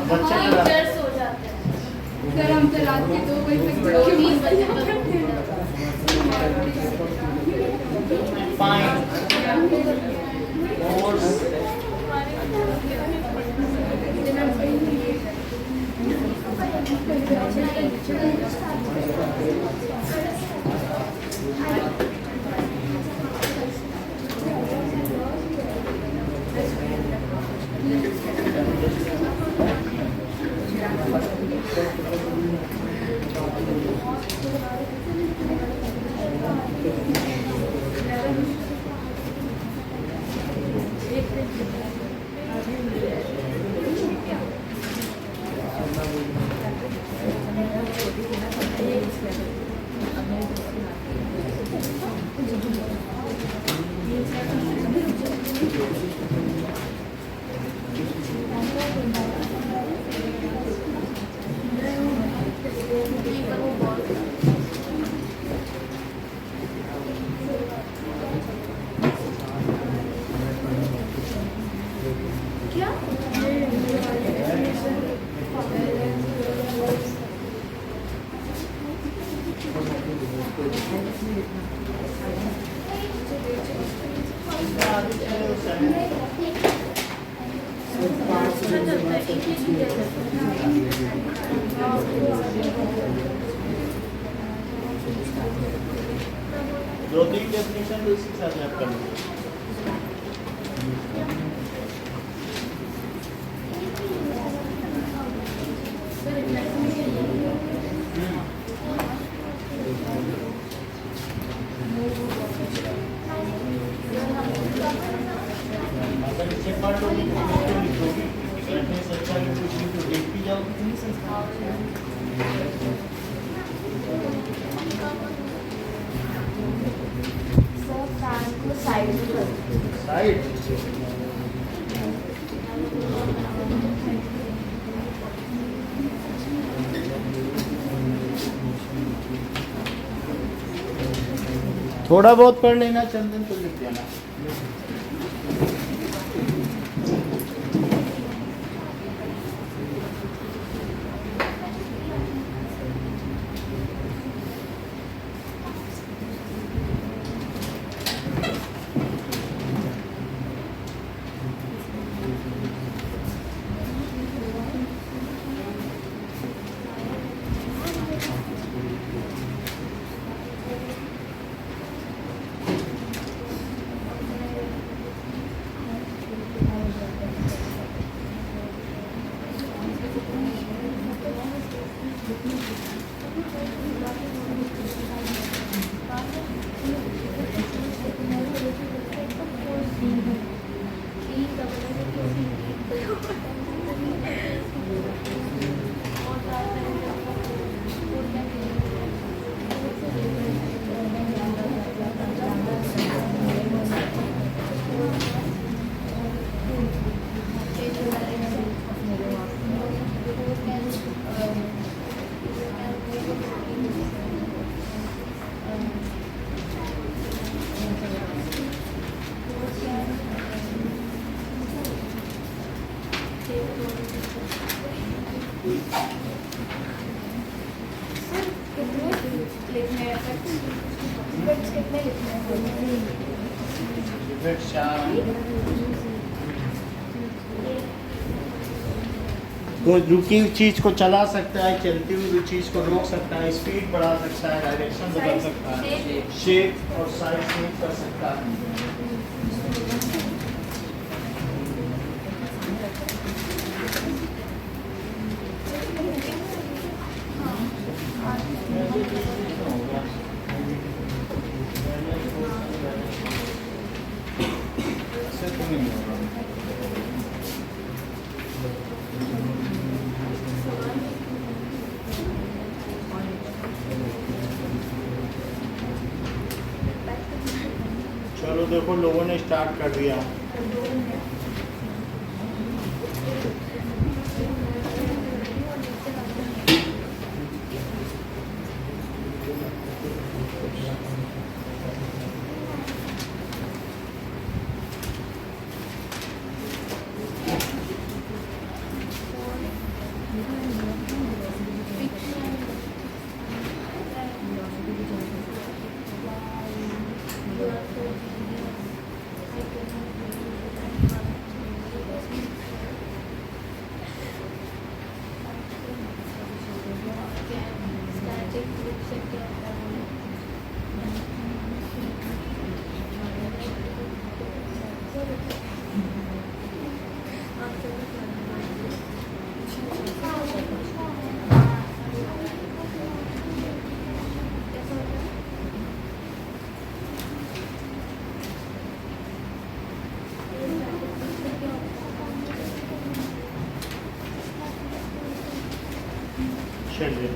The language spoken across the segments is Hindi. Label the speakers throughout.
Speaker 1: बच्चे
Speaker 2: हाँ,
Speaker 1: तो
Speaker 2: इधर सो जाते हैं।
Speaker 3: सर हम तो रात के 2 बजे तक
Speaker 2: 3 बजे तक।
Speaker 1: फाइन फोर्स
Speaker 2: क्या?
Speaker 1: दो तीन डेफिनेशन तो इसी के साथ मैप कर लीजिए। अगर इसे पढ़ लोगी तो इसको लिखोगी, बैठने से अच्छा कि कुछ नहीं तो देख भी जाओगी।
Speaker 2: सर फैन को साइड में कर दो।
Speaker 1: साइड थोड़ा बहुत पढ़ लेना, चंदन तो लिख देना। कोई रुकी हुई चीज को चला सकता है, चलती हुई चीज को रोक सकता है, स्पीड बढ़ा सकता है, डायरेक्शन बदल सकता है, शेप और साइज चेंज कर सकता है। ऐसे तो नहीं होगा। चलो देखो लोगों ने स्टार्ट कर दिया। चलिए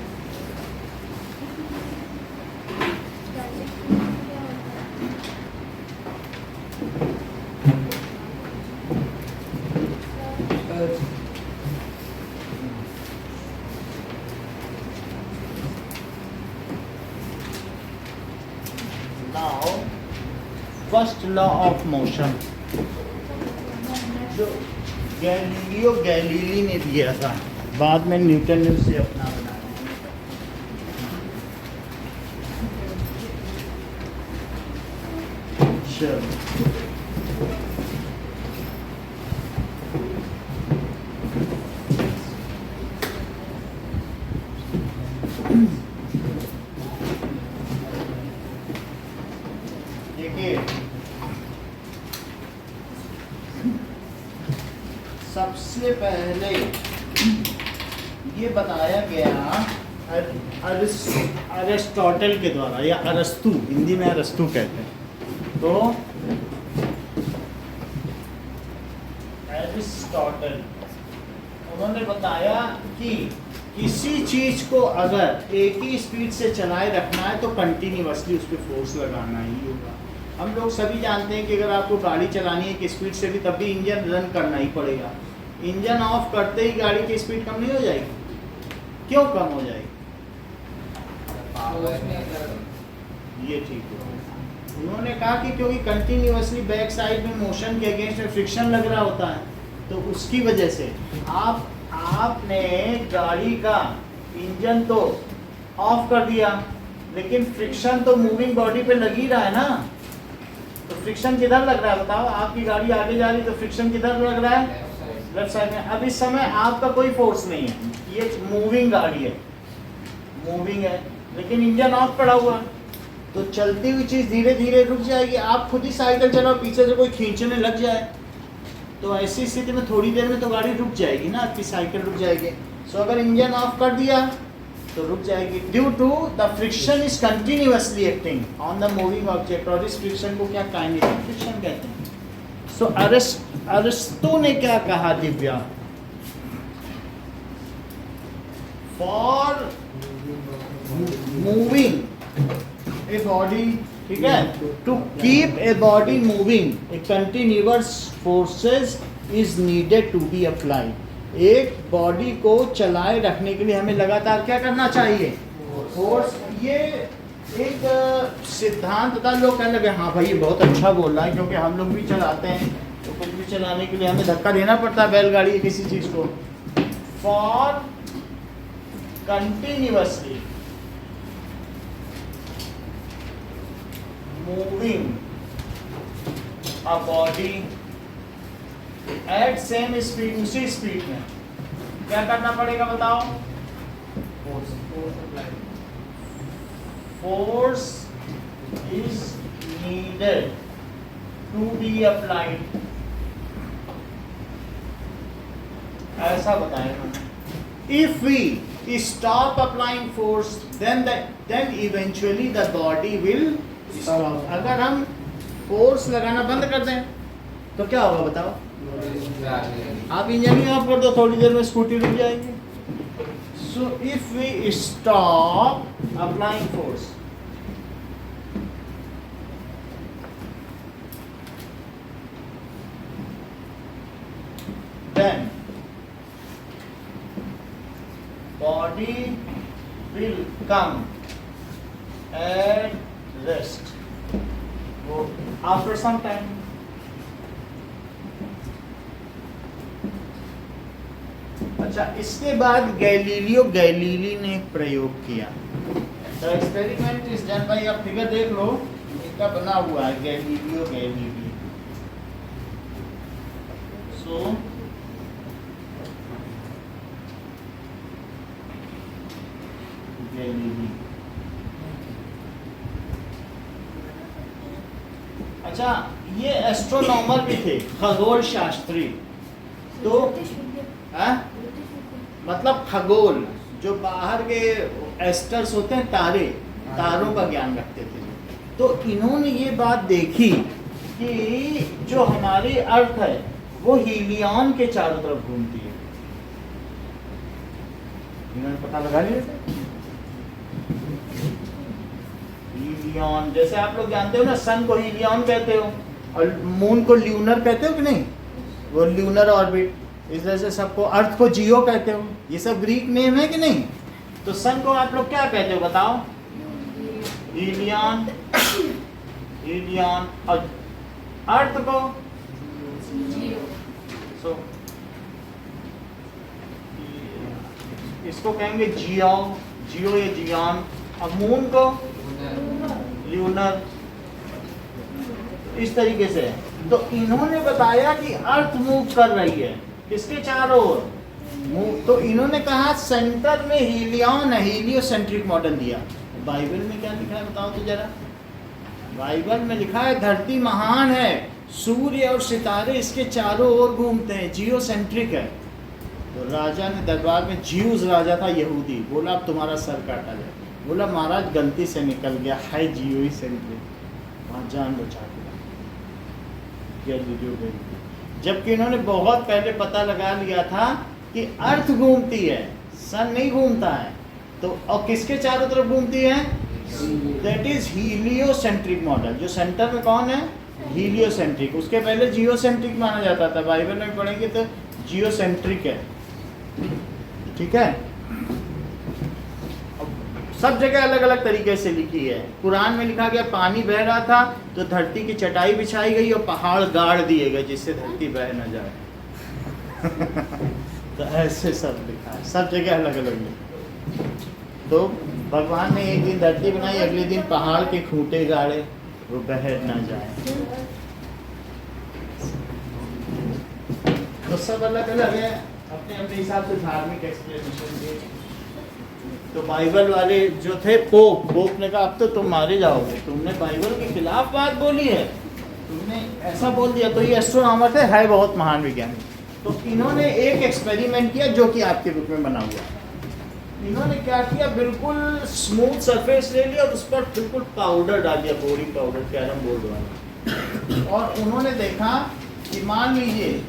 Speaker 1: now first law of motion जो गैलीलियो गैलीली ने दिया था, बाद में न्यूटन ने उसे अपना बनाया। चलो देखिए, सबसे पहले ये बताया गया अरिस्टोटल के द्वारा, या अरस्तु, हिंदी में अरस्तु कहते हैं। तो अरिस्टोटल उन्होंने बताया कि किसी चीज को अगर एक ही स्पीड से चलाए रखना है तो कंटिन्यूअसली उस पर फोर्स लगाना ही होगा। हम लोग सभी जानते हैं कि अगर आपको गाड़ी चलानी है कि स्पीड से भी, तब भी इंजन रन करना ही पड़ेगा। इंजन ऑफ करते ही गाड़ी की स्पीड कम नहीं हो जाएगी? क्यों कम हो जाएगी? ये ठीक है। उन्होंने कहा कि क्योंकि कंटिन्यूअसली बैक साइड में मोशन के अगेंस्ट में फ्रिक्शन लग रहा होता है, तो उसकी वजह से आपने गाड़ी का इंजन तो ऑफ कर दिया, लेकिन फ्रिक्शन तो मूविंग बॉडी पे लग ही रहा है ना। तो फ्रिक्शन किधर लग रहा है बताओ? आपकी गाड़ी आगे जा रही है तो फ्रिक्शन किधर लग रहा है? लेफ्ट साइड में। अब इस समय आपका कोई फोर्स नहीं है, ये मूविंग गाड़ी है, मूविंग है, लेकिन इंजन ऑफ पड़ा हुआ है, तो चलती हुई चीज़ धीरे धीरे रुक जाएगी। आप खुद ही साइकिल चलाओ, पीछे से कोई खींचने लग जाए तो ऐसी स्थिति में थोड़ी देर में तो गाड़ी रुक जाएगी ना, आपकी साइकिल रुक जाएगी। सो अगर इंजन ऑफ कर दिया तो रुक जाएगी। Due to the friction is continuously acting on the moving object, और इस फ्रिक्शन को क्या काइनेटिक फ्रिक्शन कहते हैं। सो अरिस्टो ने क्या कहा Divya? For moving a body, ठीक है, to keep a body moving a continuous forces is needed to be applied. एक बॉडी को चलाए रखने के लिए हमें लगातार क्या करना चाहिए? फोर्स। ये एक सिद्धांत था। लोग कहने लगे हाँ भाई ये बहुत अच्छा बोल रहा है, क्योंकि हम लोग भी चलाते हैं, तो कुछ भी चलाने के लिए हमें धक्का देना पड़ता है बैलगाड़ी किसी चीज को। For continuously moving a body at same speed, उसी स्पीड में क्या करना पड़ेगा बताओ? Force is needed to be applied, ऐसा बताया उन्होंने। If we stop applying force then eventually the body will stop। अगर हम फोर्स लगाना बंद कर दें तो क्या होगा बताओ? आप इंजन ही ऑफ कर दो, थोड़ी देर में स्कूटी रुक जाएगी। So if we stop applying force, then body will come at rest after some time। अच्छा, इसके बाद गैलीलियो गैलीली ने एक प्रयोग किया। The experiment is done by, आप फिगर देख लो, इसका बना हुआ है गैलीलियो गैलीली। सो गैलीली, अच्छा ये एस्ट्रोनॉमर भी थे, खगोल शास्त्री। तो मतलब खगोल, जो बाहर के एस्टर्स होते हैं, तारे, तारों का ज्ञान रखते थे। तो इन्होंने ये बात देखी कि जो हमारी अर्थ है वो हीलियन के चारों तरफ घूमती है। इन्होंने पता लगा लिया था। हीलियन, जैसे आप लोग जानते हो ना, सन को हीलियन कहते हो और मून को ल्यूनर कहते हो कि नहीं, वो ल्यूनर ऑर्बिट। इस तरह से सबको, अर्थ को जियो कहते हो, ये सब ग्रीक नेम है कि नहीं। तो सन को आप लोग क्या कहते हो बताओ? हीलियन, हीलियन। और अर्थ को सो इसको कहेंगे जियो, जियो या जियान। और मून को ल्यूनर। इस तरीके से। तो इन्होंने बताया कि अर्थ मूव कर रही है किसके चारों ओर, मूव। तो इन्होंने कहा सेंटर में हीलियन है, हीलियोसेंट्रिक मॉडल दिया। बाइबल में क्या लिखा है बताओ तो जरा। बाइबल में लिखा है धरती महान है, सूर्य और सितारे इसके चारों ओर घूमते हैं, जियोसेंट्रिक है। तो राजा ने दरबार में, ज्यूज राजा था यहूदी, बोला अब तुम्हारा सर काटा जाए। बोला महाराज गलती से निकल गया, है जियो ही सेंट्रिक, वहाँ जान बचा के जबकि इन्होंने बहुत पहले पता लगा लिया था कि अर्थ घूमती है, सन नहीं घूमता है। तो और किसके चारों तरफ घूमती है? That is heliocentric model. जो सेंटर में कौन है? हीलियोसेंट्रिक। उसके पहले जियोसेंट्रिक माना जाता था, बाइबल में पढ़ेंगे तो जियोसेंट्रिक है। ठीक है, सब जगह अलग अलग तरीके से लिखी है। कुरान में लिखा गया पानी बह रहा था तो धरती की चटाई बिछाई गई और पहाड़ गाड़ दिए गए जिससे धरती बह न जाए। तो ऐसे सब लिखा है, सब जगह अलग अलग लिखा। तो भगवान ने एक दिन धरती बनाई, अगले दिन पहाड़ के खूंटे गाड़े, वो बह न जाए। तो सब अलग अलग है, अपने अपने हिसाब से धार्मिक एक्सप्लेनेशन दिए। तो बाइबल वाले जो थे, पोप ने कहा अब तो तुम मारे जाओगे, तुमने बाइबल के खिलाफ बात बोली है, तुमने ऐसा बोल दिया। तो ये एस्ट्रोनॉमर थे, है बहुत महान विज्ञानी। तो इन्होंने एक एक्सपेरिमेंट किया जो कि आपके बुक में बना हुआ है। इन्होंने क्या किया, बिल्कुल स्मूथ सरफेस ले लिया और उस पर बिल्कुल पाउडर डाल दिया, बोरिंग पाउडर, कैरम बोर्ड वाला। और उन्होंने देखा कि मान लीजिए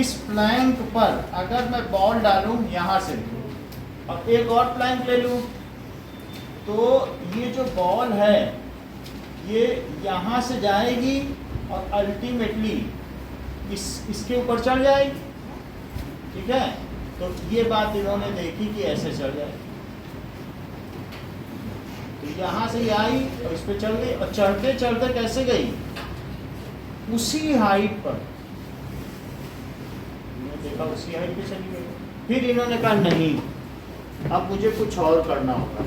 Speaker 1: इस प्लैंक पर अगर मैं बॉल डालूं यहाँ से और एक और प्लैंक ले लूं, तो ये जो बॉल है ये यहाँ से जाएगी और अल्टीमेटली इसके ऊपर चढ़ जाएगी। ठीक है, तो ये बात इन्होंने देखी कि ऐसे चढ़ जाएगी। तो यहाँ से आई और इस पे चढ़ गई, और चढ़ते चढ़ते कैसे गई, उसी हाइट पर। देखा उसी हाइट पे चली गई। फिर इन्होंने कहा नहीं, अब मुझे कुछ और करना होगा।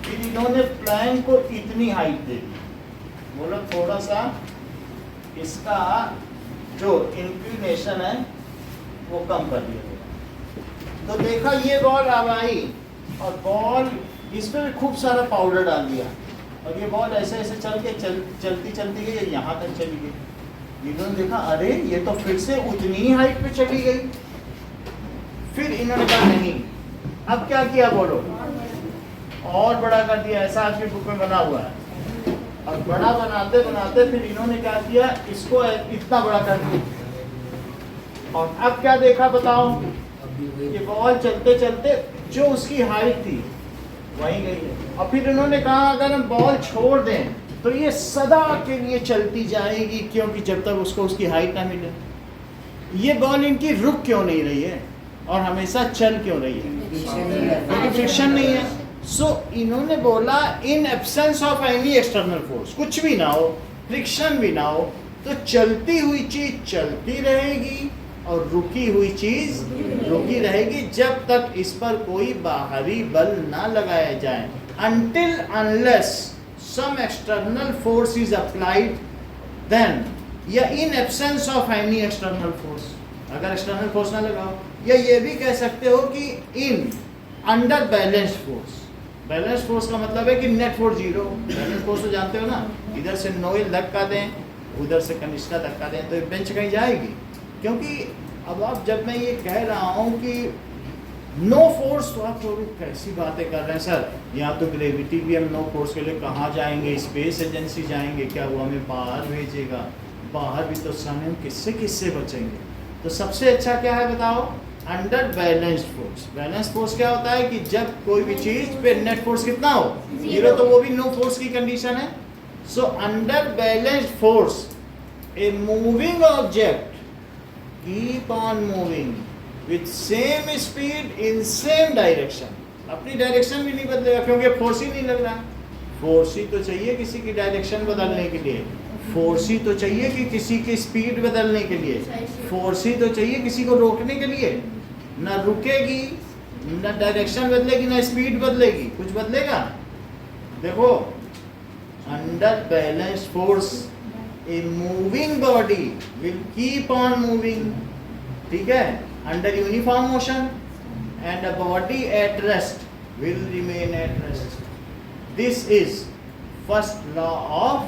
Speaker 1: फिर इन्होंने प्लैंक को इतनी हाइट दे दी, बोला थोड़ा सा इसका जो इंक्लिनेशन है वो कम कर दिया गया। तो देखा ये बॉल अब आई और बॉल, इस पर खूब सारा पाउडर डाल दिया और ये बॉल ऐसे ऐसे चलती चलती गई, यहाँ तक चली गई। इन्होंने देखा अरे ये तो फिर से उतनी ही हाइट पे चली गई। फिर इन्होंने कहा नहीं, अब क्या किया बोलो, और बड़ा कर दिया। ऐसा आपकी बुक में बना हुआ है। और बड़ा बनाते बनाते फिर इन्होंने क्या किया, इसको इतना बड़ा कर दिया। और अब क्या देखा बताओ, ये बॉल चलते चलते जो उसकी हाइट थी वहीं गई है। और फिर इन्होंने कहा अगर हम बॉल छोड़ दें तो ये सदा के लिए चलती जाएगी, क्योंकि जब तक उसको उसकी हाइट ना मिले। ये बॉल इनकी रुक क्यों नहीं रही है और हमेशा चल क्यों रही है, क्योंकि फ्रिक्शन नहीं है। सो इन्होंने बोला in absence of any external force, कुछ भी ना हो, फ्रिक्शन भी ना हो, तो चलती हुई चीज चलती रहेगी और रुकी हुई चीज रुकी रहेगी जब तक इस पर कोई बाहरी बल ना लगाया जाए। until unless some external force is applied, then या in absence of any external force, अगर external force ना लगाओ, या ये भी कह सकते हो कि in under balanced force। Balance force का मतलब है कि net force zero. Balance force तो जानते हो ना, इधर से नोएल धक्का दें, उधर से कनिष्का धक्का दें तो बेंच कहीं जाएगी। क्योंकि अब आप, जब मैं ये कह रहा हूँ कि नो फोर्स, तो आप थोड़ी कैसी बातें कर रहे हैं सर, यहाँ तो ग्रेविटी भी हम नो फोर्स के लिए कहाँ जाएंगे, स्पेस एजेंसी जाएंगे क्या, वो हमें बाहर भेजेगा, बाहर भी तो सन है, हम किससे बचेंगे। तो सबसे अच्छा क्या है बताओ, under balanced force. Balance force क्या होता है कि जब कोई भी चीज पे नेट फोर्स कितना हो, जीरो, तो वो भी नो फोर्स की कंडीशन है। So under balanced force a moving object keep on moving with same speed in same direction. अपनी डायरेक्शन भी नहीं बदलेगा क्योंकि फोर्स ही नहीं लग रहा। फोर्स ही तो चाहिए किसी की डायरेक्शन बदलने के लिए, फोर्स ही तो चाहिए कि किसी की स्पीड बदलने के लिए, फोर्स ही तो चाहिए किसी को रोकने के लिए। ना रुकेगी, ना डायरेक्शन बदलेगी, ना स्पीड बदलेगी, कुछ बदलेगा? देखो, under balance force a moving body will keep on moving, ठीक है, under uniform motion, and a body at rest will remain at rest. This is first law of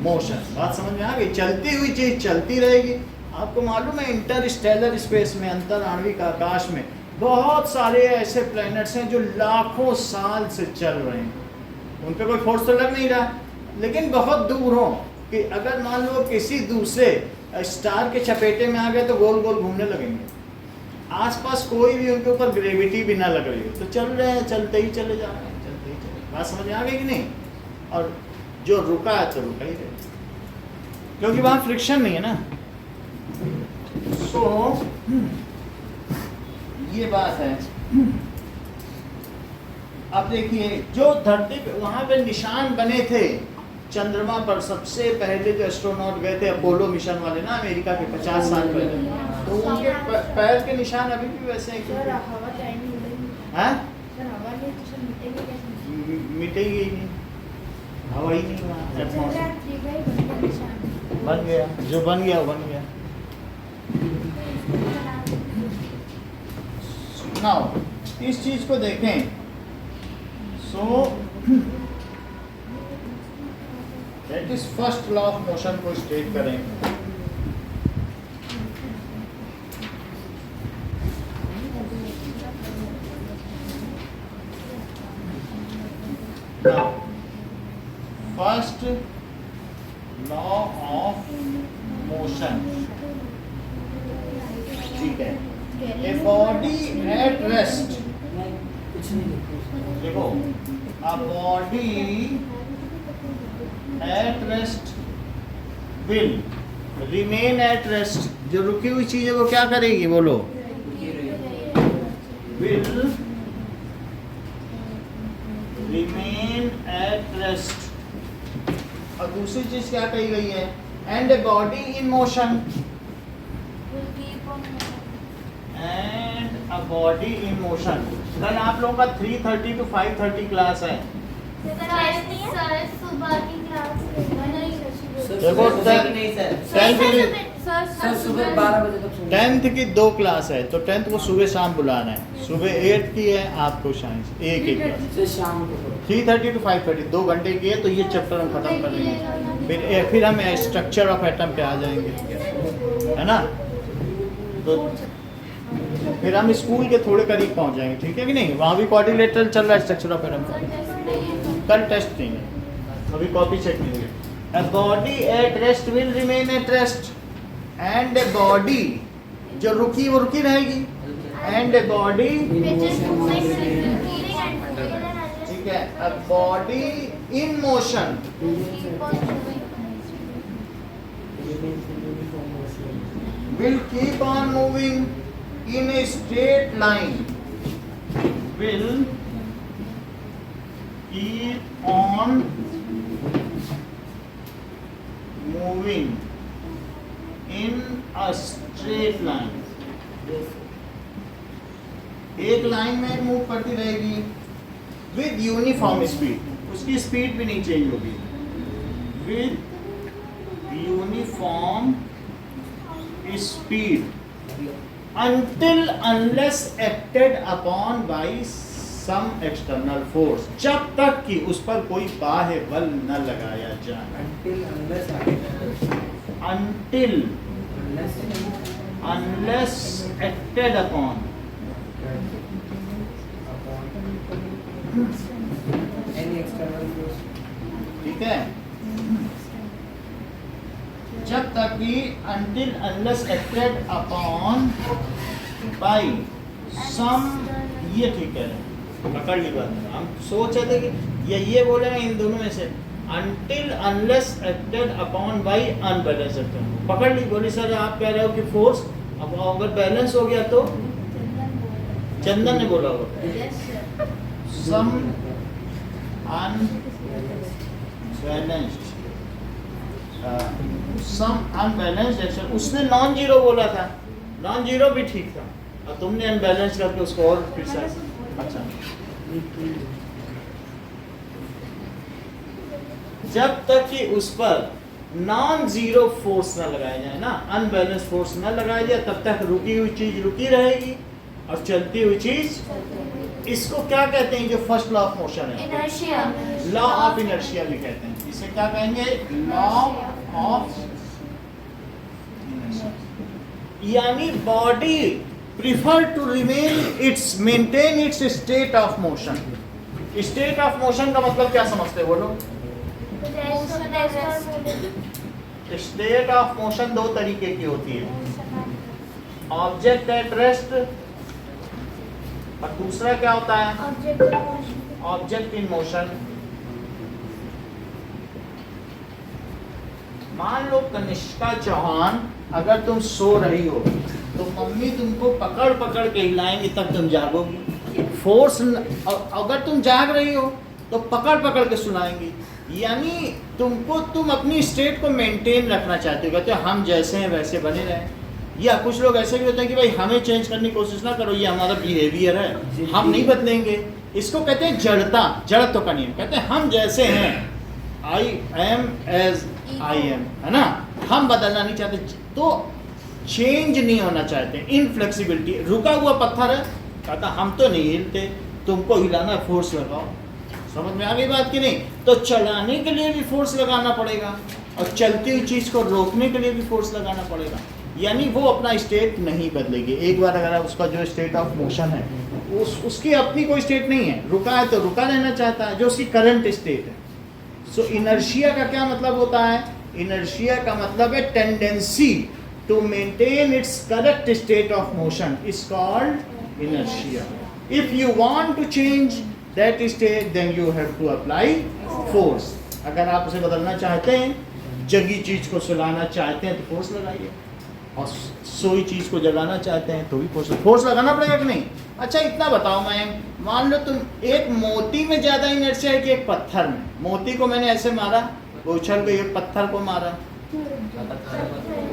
Speaker 1: motion. बात समझ में आ गई? चलती हुई चीज चलती रहेगी। आपको मालूम है इंटरस्टेलर स्पेस में, अंतराण्विक आकाश में बहुत सारे ऐसे प्लैनेट्स हैं जो लाखों साल से चल रहे हैं, उन पे कोई फोर्स तो लग नहीं रहा, लेकिन बहुत दूर हो कि अगर मान लो किसी दूसरे स्टार के चपेटे में आ गए तो गोल गोल घूमने लगेंगे। आसपास कोई भी उनके ऊपर ग्रेविटी भी ना लग रही हो तो चल रहे हैं, चलते ही चले जा रहे हैं, चलते ही चले। बात समझ में आ गई कि नहीं? और जो रुका है तो रुका ही रहे, क्योंकि वहां फ्रिक्शन नहीं है ना। सो ये बात है। अब देखिए, जो धरती पे वहां पे निशान बने थे चंद्रमा पर, सबसे पहले जो एस्ट्रोनॉट गए थे अपोलो मिशन वाले ना, अमेरिका के 50 साल पहले, तो उनके पैर के निशान अभी भी वैसे हैं।
Speaker 2: सर हवा टाइम मिलेगी,
Speaker 1: हैं?
Speaker 2: सर हवा नहीं तो सर मिटेगी कैसे?
Speaker 1: मिटेगी ही नहीं, हवा ही नहीं वहाँ, एटमॉस्फेयर बन गया, जो बन गया वो बन गया। नाउ इस चीज को देखें। So that is first law of motion को स्टेट करें। फर्स्ट लॉ ऑफ मोशन, ठीक है, ए बॉडी एट रेस्ट, देखो, अ body at rest will remain at rest. जो रुकी हुई चीज है वो क्या करेगी, बोलो? Will remain at rest. और दूसरी चीज क्या कही गई है? And a body in motion, and a body in motion. कल आप लोगों का 3:30 to 5:30 क्लास है।
Speaker 2: सर सुबह की क्लास
Speaker 1: देखो,
Speaker 4: सर सुबह 12 बजे तक
Speaker 1: 10th की 2 क्लास है, तो 10th को सुबह शाम बुलाना है। सुबह 8th की है आपको साइंस, एक क्लास
Speaker 4: से शाम को
Speaker 1: 3:30 to 5:30, 2 घंटे की है। तो ये चैप्टर हम खत्म कर लेंगे, फिर हम स्ट्रक्चर ऑफ एटम पे आ जाएंगे, है ना? तो फिर हम स्कूल के थोड़े करीब पहुंच जाएंगे, ठीक है कि नहीं? वहाँ भी क्वाड्रिलेटरल चल रहा है स्ट्रक्चर ऑफ एटम का। कल टेस्ट नहीं है, अभी कॉपी चेक नहीं है। A body at rest will remain at rest, and a body जो रुकी वो रुकी रहेगी, and a body, ठीक है, a body in motion will keep on moving in a straight line, will keep on moving in a straight line, एक लाइन में मूव करती रहेगी विद यूनिफॉर्म स्पीड, उसकी स्पीड भी नहीं चेंज होगी, with uniform speed until unless acted upon by some external force, जब तक कि उस पर कोई बाह्य बल न लगाया जाए। until unless acted upon,
Speaker 4: any external force,
Speaker 1: ठीक है, जब तक कि until unless acted upon by सम, ये ठीक कह रहे हैं, पकड़ ली बात। हम सोच रहे थे कि ये बोलेंगे इन दोनों में से, until unless acted upon by unbalanced system। पकड़ ली, बोली सर आप कह रहे हो कि फोर्स अब अगर बैलेंस हो गया तो, चंदन ने बोला होगा
Speaker 2: Yes, sir.
Speaker 1: सम अनबैलेंस्ड, सम अनबैलेंस्ड एक्शन, उसने नॉन जीरो बोला था, नॉन जीरो भी ठीक था, और तुमने अनबैलेंस करके उसको और फिर से अच्छा। जब तक कि उस पर नॉन जीरो फोर्स ना लगाया जाए ना, अनबैलेंस फोर्स ना लगाया जाए, तब तक रुकी हुई चीज रुकी रहेगी और चलती हुई चीज, इसको क्या कहते हैं जो फर्स्ट लॉ ऑफ मोशन है?
Speaker 2: Inertia.
Speaker 1: लॉ ऑफ इनर्शिया भी कहते हैं। इसे क्या कहेंगे? लॉ ऑफ, यानी body prefer to remain its, maintain its state of motion. State of motion का मतलब क्या समझते हो बोलो? स्टेट ऑफ मोशन दो तरीके की होती है, ऑब्जेक्ट एट रेस्ट, और दूसरा क्या होता है? Object in motion. मान लो कनिष्का चौहान, अगर तुम सो रही हो तो मम्मी तुमको पकड़ पकड़ के हिलाएंगी तब तुम जागोगी। फोर्स, अगर तुम जाग रही हो तो पकड़ पकड़ के सुनाएंगी, यानी तुम अपनी स्टेट को मेंटेन रखना चाहते हो, कहते हो हम जैसे हैं वैसे बने रहें। या कुछ लोग ऐसे भी होते हैं कि भाई हमें चेंज करने की कोशिश ना करो, ये हमारा बिहेवियर है, हम नहीं बदलेंगे। इसको कहते हैं जड़ता, जड़त्व का नियम। कहते हैं हम जैसे हैं, I am as I am, है ना, हम बदलना नहीं चाहते, तो चेंज नहीं होना चाहते, इनफ्लेक्सिबिलिटी। रुका हुआ पत्थर है, कहता हम तो नहीं हिलते, तुमको हिलाना है, फोर्स लगाओ। समझ में आ गई बात कि नहीं? तो चलाने के लिए भी फोर्स लगाना पड़ेगा और चलती हुई चीज को रोकने के लिए भी फोर्स लगाना पड़ेगा, यानी वो अपना स्टेट नहीं बदलेगी। एक बार अगर उसका जो स्टेट ऑफ मोशन है उसकी अपनी कोई स्टेट नहीं है, रुका है तो रुका रहना चाहता है, जो उसकी करंट स्टेट है। सो इनर्शिया का क्या मतलब होता है? इनर्शिया का मतलब है tendency to maintain its correct state of motion is called inertia. If you want to change that state then you have to apply force. अगर आप उसे बदलना चाहते हैं, जगी चीज को सुलाना चाहते हैं तो फोर्स लगाइए, और सोई चीज को जगाना चाहते हैं तो भी फोर्स लगाना पड़ेगा कि नहीं? अच्छा इतना बताओ मैं, मान लो तुम, एक मोती में ज्यादा इनर्शिया है कि एक पत्थर में? मोती को मैंने ऐसे मारा, वो उछल गई, एक पत्थर को मारा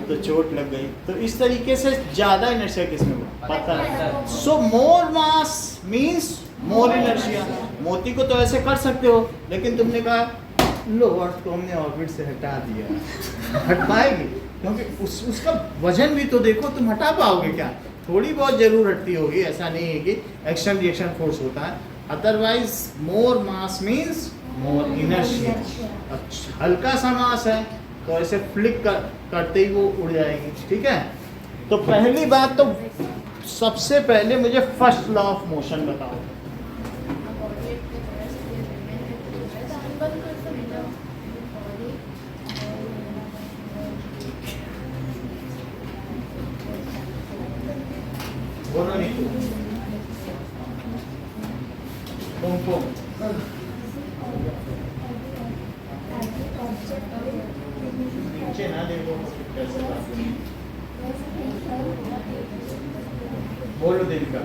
Speaker 1: तो चोट लग गई। तो इस तरीके से ज्यादा इनर्शिया किसमें? पत्थर। सो मोर मास मींस मोर इनर्शिया। मोती को तो ऐसे कर सकते हो, लेकिन तुमने कहा लो अर्थ को हमने ऑर्बिट से हटा दिया, हट पाएगी? क्योंकि उसका वजन भी तो देखो, तुम हटा पाओगे क्या? थोड़ी बहुत जरूर हटती होगी, ऐसा नहीं है कि एक्शन रिएक्शन फोर्स होता है। अदरवाइज मोर मास मींस मोर इनर्शिया। हल्का सा मास है तो ऐसे फ्लिक करते ही वो उड़ जाएगी, ठीक है? तो पहली बात तो सबसे पहले मुझे फर्स्ट लॉ ऑफ मोशन बताओ। बोलो नहीं तुमको नीचे ना देखो, बोलो Devika.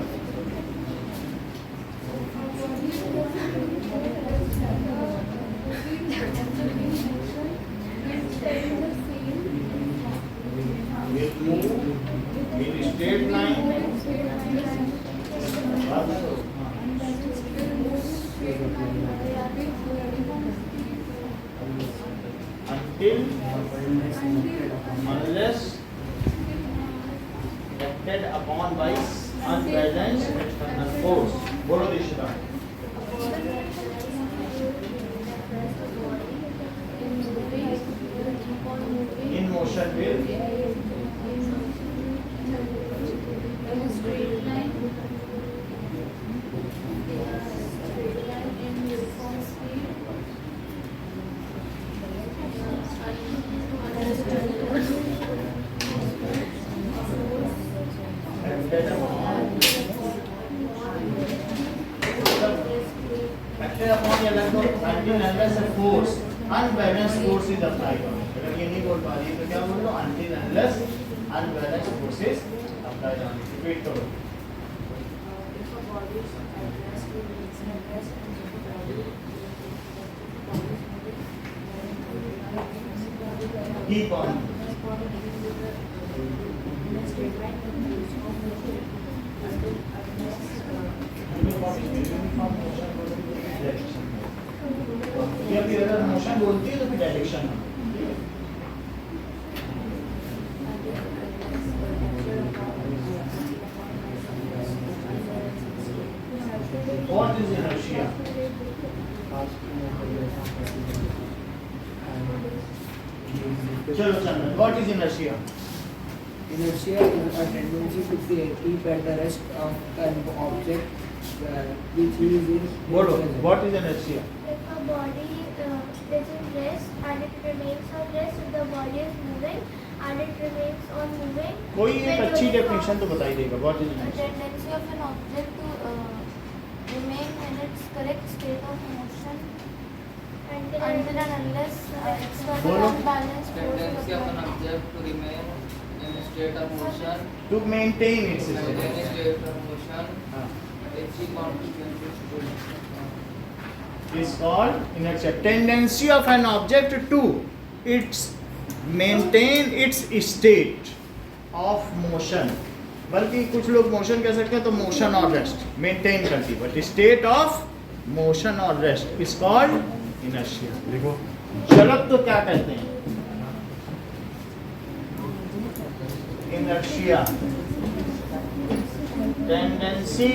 Speaker 1: Straight line until unless acted upon by unbalanced external force. बोलो Dishika. In motion will acted upon Acted upon या लग दो until unless a force unbalanced force is applied on it. अगर ये नहीं बोल पा रही तो क्या बोल लो until unless unbalanced force is applied on it. Repeat करो.
Speaker 2: If a body is at rest, it makes an rest, and if a body
Speaker 1: Keep on. जब ये अगर मोशन बोलती है तो फिर डायरेक्शन What is inertia? चलो चंदन, what is inertia?
Speaker 4: Inertia is a tendency to keep at the rest of an object which is in.
Speaker 1: बोलो, what is inertia?
Speaker 2: If a body is in rest and it remains on rest, if the body is moving and it remains on moving,
Speaker 1: कोई एक
Speaker 2: then
Speaker 1: अच्छी
Speaker 2: it will
Speaker 1: डेफिनेशन तो बताई देगा. What is
Speaker 2: a
Speaker 1: inertia?
Speaker 2: tendency of an object to remain in its correct state of motion until and unless external
Speaker 1: बोलो.
Speaker 2: unbalanced force is
Speaker 5: Tendency of an
Speaker 2: applied.
Speaker 5: object to remain in a state of motion,
Speaker 1: To maintain its
Speaker 5: maintain a
Speaker 1: state.
Speaker 5: state of motion,
Speaker 1: हाँ.
Speaker 5: achieve consequences
Speaker 1: Is called inertia. Tendency of an object to its maintain its state of motion. बल्कि कुछ लोग मोशन कह सकते हैं तो मोशन और रेस्ट मेंटेन करती है, बट स्टेट ऑफ मोशन और रेस्ट इज कॉल्ड इनर्शिया. देखो चलक तो क्या कहते हैं? Inertia tendency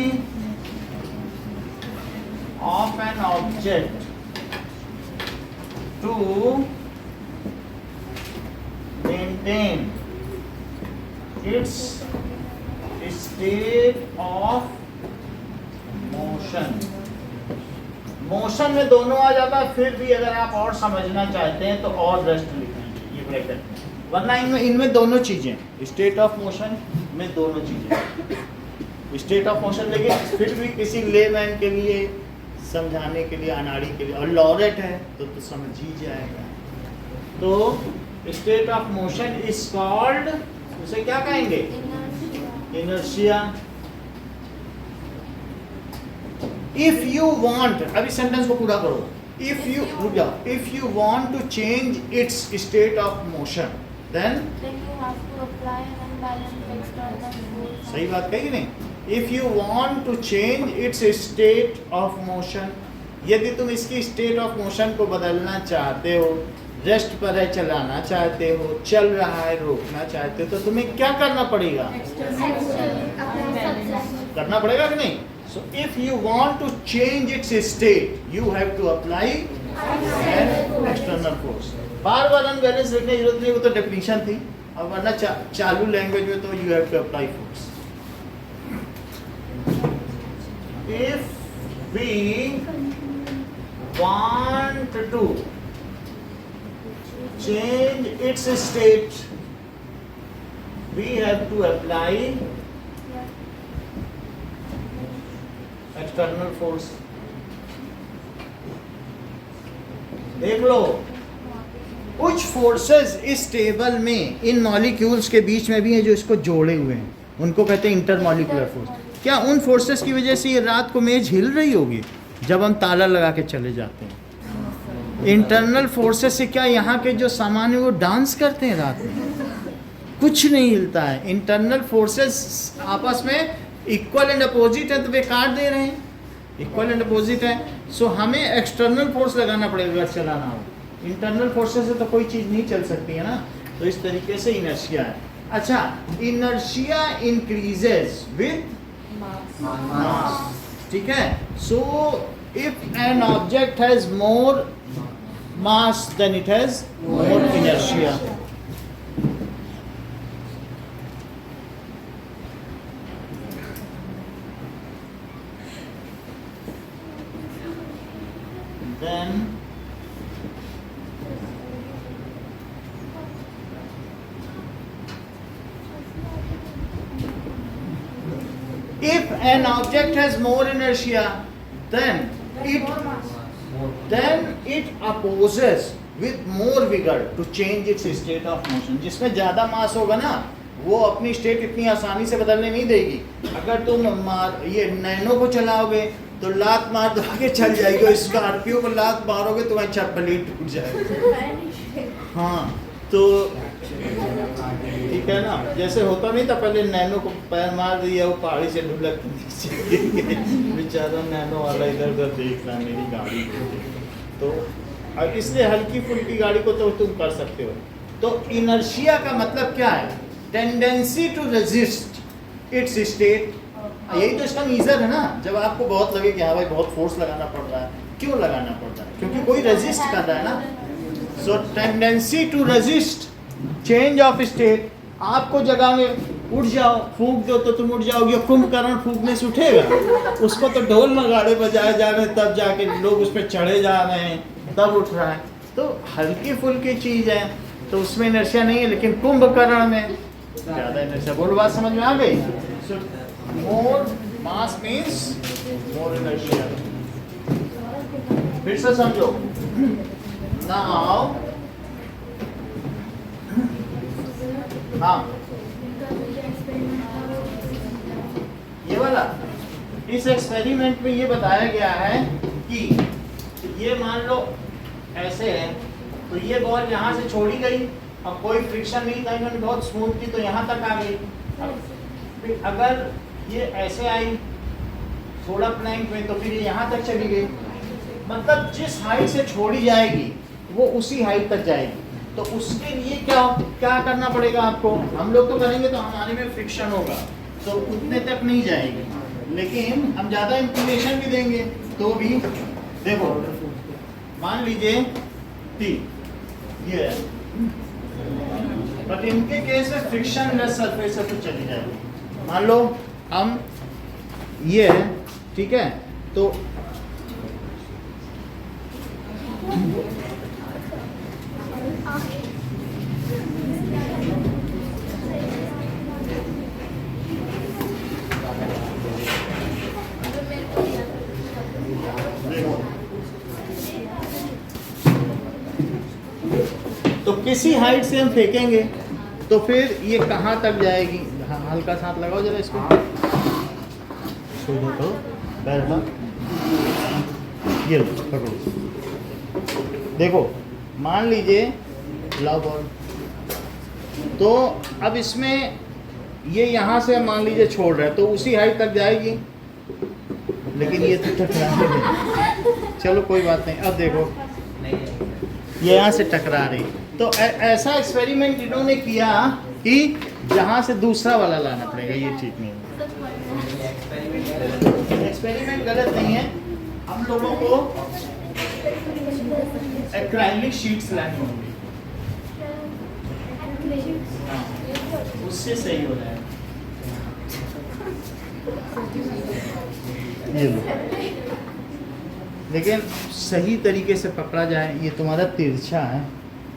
Speaker 1: of an object to maintain its state of motion. Motion में दोनों आ जाता है, फिर भी अगर आप और समझना चाहते हैं तो और रेस्ट लिखेंगे ये ब्रैकेट में, वरना इनमें दोनों चीजें, स्टेट ऑफ मोशन में दोनों चीजें, स्टेट ऑफ मोशन. लेकिन फिर भी किसी लेमैन के लिए समझाने के लिए, अनाड़ी के लिए, और लॉरेट है तो समझ ही जाएगा. तो state of motion is called, उसे क्या कहेंगे? इनर्शिया. इफ यू वांट, अभी सेंटेंस को पूरा करो. इफ यू रुक जाओ. If you want to change its state of motion then,
Speaker 2: Then you have to apply an unbalanced external force.
Speaker 1: सही बात कही नहीं? If you want to change its state of motion, यदि तुम इसकी स्टेट ऑफ मोशन को बदलना चाहते हो, रेस्ट पर है चलाना चाहते हो, चल रहा है रोकना चाहते हो, तो तुम्हें क्या करना पड़ेगा? करना पड़ेगा कि नहीं? So if you want to change its state you have to apply an external force. बार बार अनबैलेंस लिखने की जरूरत नहीं, वो तो डेफिनेशन थी. अब वरना चालू लैंग्वेज में तो you have to apply force. If we want to change its state, we have to apply external force. देख लो, कुछ फोर्सेस इस टेबल में इन मॉलिक्यूल्स के बीच में भी हैं जो इसको जोड़े हुए हैं, उनको कहते हैं इंटरमॉलिक्यूलर फोर्स. क्या उन फोर्सेस की वजह से ये रात को मेज हिल रही होगी जब हम ताला लगा के चले जाते हैं? इंटरनल फोर्सेस से क्या यहाँ के जो सामान है वो डांस करते हैं रात में? कुछ नहीं हिलता है. इंटरनल फोर्सेस आपस में इक्वल एंड अपोजिट है तो वे काट दे रहे हैं. इक्वल एंड अपोजिट है, सो हमें एक्सटर्नल फोर्स लगाना पड़ेगा अगर चलाना हो. इंटरनल फोर्सेस से तो कोई चीज़ नहीं चल सकती है ना. तो इस तरीके से इनर्शिया है. अच्छा, इनर्शिया इंक्रीजेज विथ मास. ठीक है. So if an object has more mass then it has more inertia. Then if an object has more inertia, then it then it opposes with more vigor to change its state of motion. जिसमें ज़्यादा मास होगा ना, वो अपनी स्टेट इतनी आसानी से बदलने नहीं देगी। अगर तुम ये नैनो को चलाओगे तो लात मार दो के चल जाएगी, और स्कॉर्पियो को लात मारोगे तो वह चप्पल ही टूट जाएगी। हाँ, तो ठीक है ना, जैसे होता नहीं था पहले, नैनो को पैर मार दिया, वो पहाड़ी से ढुलक के नीचे गिर गए, बेचारा नैनो वाला इधर उधर देख रहा मेरी गाड़ी को। तो अब इसलिए हल्की फुल्की गाड़ी को तो तुम कर सकते हो। तो इनर्शिया का मतलब क्या है? Tendency to resist its state. यही तो इसका मीजर है ना। जब आपको बहुत लगे कि हाँ भाई बहुत फोर्स लगाना पड़ रहा है, क्यों लगाना पड़ रहा है? क्योंकि कोई रेजिस्ट कर रहा है ना। So tendency to resist change of state. आपको जगह में उठ जाओ, फूंक दो तो तुम उठ जाओगे, कुंभकर्ण फूंकने से उठेगा? उसको तो ढोल नगाड़े बजाए जा रहे हैं, तब जाके लोग उस पर चढ़े जा रहे हैं, तब उठ रहा है। तो हल्की फुल्की चीज है तो उसमें इनर्शिया नहीं है, लेकिन कुंभकर्ण में ज्यादा इनर्शिया। बोलो, बात समझ में आ गई? सो मोर मास मीन्स मोर इनर्शिया। फिर से समझो। नाउ हाँ, ये वाला इस एक्सपेरिमेंट में ये बताया गया है कि ये मान लो ऐसे है, तो ये बॉल यहाँ से छोड़ी गई, अब कोई फ्रिक्शन नहीं था, इन्होंने बहुत स्मूथ की तो यहाँ तक आ गई। फिर अगर ये ऐसे आई थोड़ा प्लैंक में, तो फिर ये यहाँ तक चली गई। मतलब जिस हाइट से छोड़ी जाएगी वो उसी हाइट तक जाएगी। तो उसके लिए क्या करना पड़ेगा आपको? हम लोग तो करेंगे तो हमारे में फ्रिक्शन होगा, तो उतने तक नहीं जाएगी, लेकिन हम ज़्यादा इंक्लिनेशन भी देंगे तो भी। देखो, मान लीजिए T ये है, बट इनके केस में फ्रिक्शन लेस सरफेस है तो चली जाएगी। मान लो हम ये है, ठीक है, तो किसी हाइट से हम फेंकेंगे तो फिर ये कहाँ तक जाएगी? हल्का सा हाथ लगाओ जरा इसको, छोड़ दो बैठा, ये लो पकड़ो। देखो, मान लीजिए लाओ बॉल, तो अब इसमें ये यहाँ से मान लीजिए छोड़ रहा है तो उसी हाइट तक जाएगी, लेकिन ये तो टकरा रही। चलो कोई बात नहीं। अब देखो ये यहाँ से टकरा रही, तो ऐसा एक्सपेरिमेंट इन्होंने किया कि जहाँ से दूसरा वाला लाना पड़ेगा। ये ठीक नहीं है, एक्सपेरिमेंट गलत नहीं है। हम लोगों को एक्राइलिक शीट्स लानी होंगी, उससे सही हो जाएगा। ये लो, लेकिन सही तरीके से पकड़ा जाए। ये तुम्हारा तिरछा है,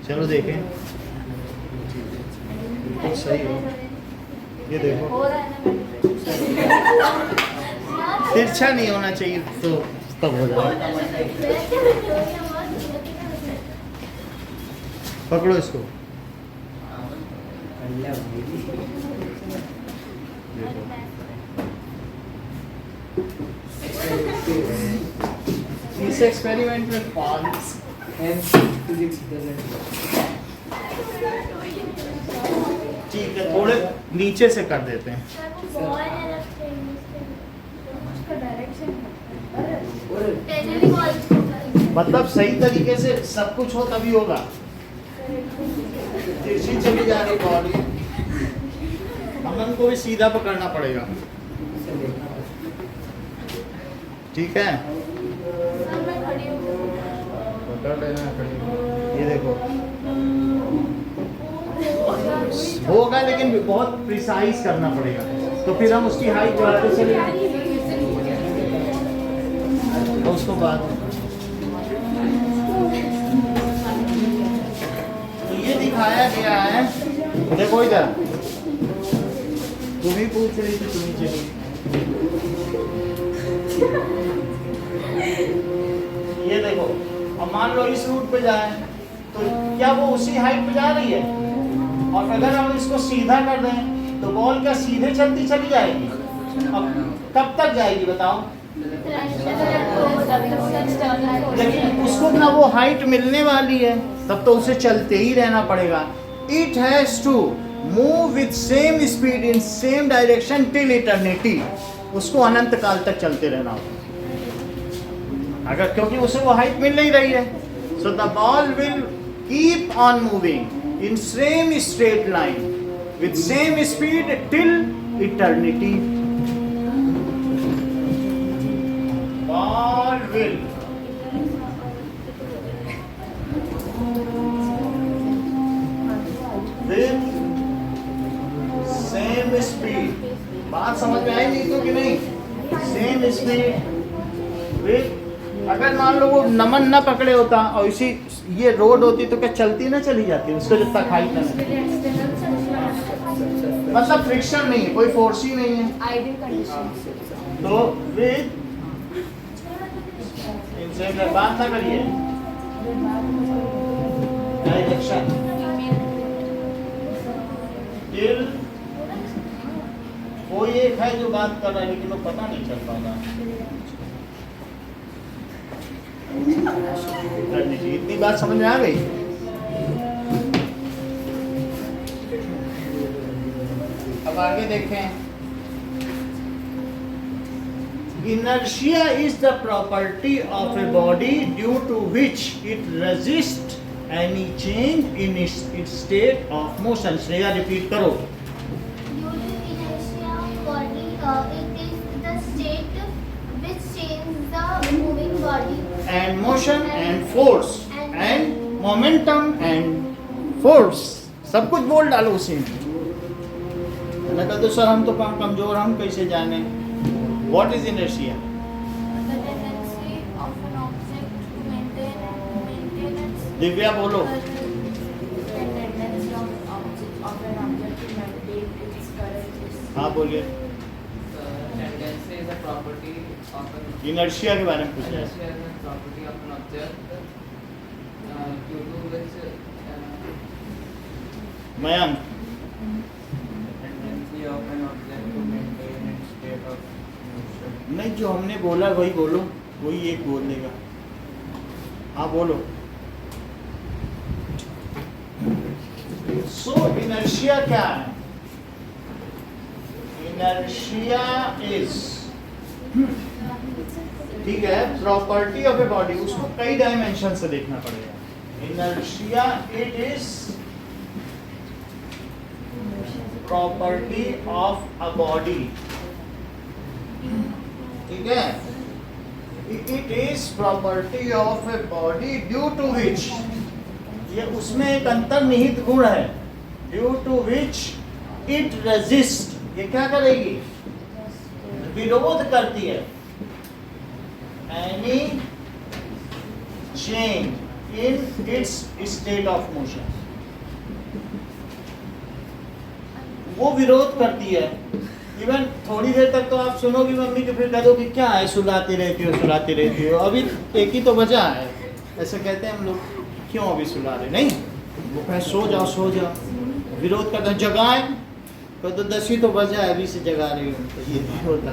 Speaker 1: चलो देखें तो सही हो। ये देखो तिरछा नहीं होना चाहिए तो तब हो जाए। पकड़ो इसको, इस एक्सपेरिमेंट में फॉल्स ठीक है, थोड़े नीचे से कर देते हैं। मतलब सही तरीके से सब कुछ हो तभी होगा। तिरछी चली जा रही बॉल, हमन को भी सीधा पकड़ना पड़ेगा। ठीक है, पकड़ लेना खड़ी। ये देखो होगा, लेकिन बहुत प्रिसाइज करना पड़ेगा, तो फिर हम उसकी हाइट बढ़ाते चले तो उसको बाद तो ये दिखाया गया है। देखो इधर, तुम ही पूछ रही थी, तुम ही चली। मान लो इस रूट पे जाए तो क्या वो उसी हाइट पे जा रही है? और अगर हम इसको सीधा कर दें तो बॉल क्या सीधे चलती चली जाएगी? अब कब तक जाएगी बताओ? लेकिन उसको ना वो हाइट मिलने वाली है, तब तो उसे चलते ही रहना पड़ेगा. It has to move with same speed in same direction till eternity. उसको अनंत काल तक चलते रहना होगा, अगर क्योंकि उसे वो हाइट मिल नहीं रही है. So the ball will keep on moving in same straight line with same speed till eternity. Ball will with same speed. बात समझ में आई नहीं तो कि नहीं? सेम स्पीड विथ, अगर मान लो वो नमन न पकड़े होता और इसी ये रोड होती तो क्या चलती ना चली जाती? उसको जब तक हाइट ना मिले, मतलब फ्रिक्शन नहीं है, कोई फोर्स ही नहीं है.
Speaker 2: Ideal condition.
Speaker 1: तो विथ इनसे बात ना करिए, डायरेक्शन टिल, कोई एक है जो बात कर रहा है लेकिन वो पता नहीं चल पाता. इतनी बात समझ में आ गई? अब आगे देखें. Inertia is the property of a body due to which it resists any change in its state of motion. Shreya, repeat करो.
Speaker 6: Due to inertia of body, it is the state which changes the moving body.
Speaker 1: And motion and force and momentum and force. सब कुछ बोल डालो उसी में. लगा तो सर हम तो कमजोर, हम कैसे जाने? What is inertia?
Speaker 2: The tendency of an object to maintain its
Speaker 1: Divya बोलो.
Speaker 2: the tendency of an object to maintain its current is
Speaker 1: हाँ बोलिए.
Speaker 5: Tendency is a property of an
Speaker 1: inertia के बारे में पूछ रहे हैं.
Speaker 5: inertia is a property of an object due to which
Speaker 1: Mayank.
Speaker 5: tendency of an object to maintain its state of motion.
Speaker 1: नहीं, जो हमने बोला वही बोलो, कोई एक बोल देगा. हाँ बोलो. सो इनर्शिया क्या है? इनर्शिया इज, ठीक है, प्रॉपर्टी ऑफ ए बॉडी. उसको कई डायमेंशन से देखना पड़ेगा. Inertia it is property of a body. ठीक है, it is property of a body due to which, ये उसमें एक अंतर्निहित गुण है. Due to which it resist, ये क्या करेगी? विरोध करती है. Any change in its state of motion, वो विरोध करती है. इवन थोड़ी देर तक तो आप सुनोगी मम्मी के, फिर कह दो कि क्या है, सुलाती रहती हो, अभी एक ही तो वजह है. ऐसे कहते हैं हम लोग, क्यों अभी सुला रहे? नहीं, वो कहे सो जाओ. विरोध करते हैं, जगाए तो 10 ही तो वजह है, अभी से जगा रही हूँ. तो ये नहीं होता.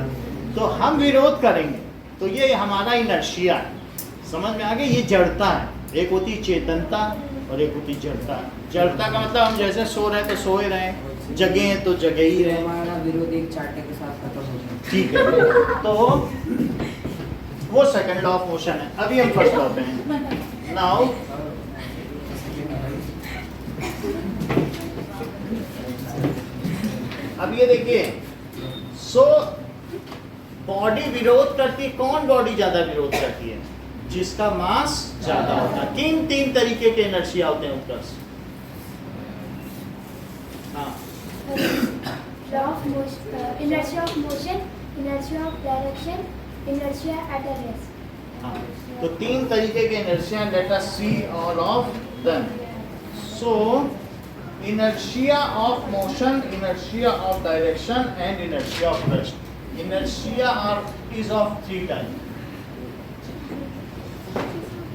Speaker 1: तो हम विरोध करेंगे, तो ये हमारा इनर्शिया है. समझ में आ गया? ये जड़ता है. एक होती चेतनता और एक होती जड़ता. जड़ता का मतलब हम जैसे सो रहे तो सोए रहे, जगे हैं तो जगे ही रहे.
Speaker 4: हमारा विरोध एक चार्टे के साथ खत्म हो जाए.
Speaker 1: ठीक है, तो वो सेकंड लॉ ऑफ मोशन है. अभी हम फर्स्ट लॉ पे हैं. नाउ अब ये देखिए, सो बॉडी विरोध करती है. कौन बॉडी ज्यादा विरोध करती है? जिसका मास ज्यादा होता है. तीन तरीके के इनर्शिया होते हैं उत्कर्ष. हाँ,
Speaker 6: Inertia of motion, inertia of direction, inertia at a rest.
Speaker 1: हाँ, तो 3 तरीके के inertia. Let us see all of them. So inertia of motion, inertia of direction and inertia of rest. Inertia is of 3 types.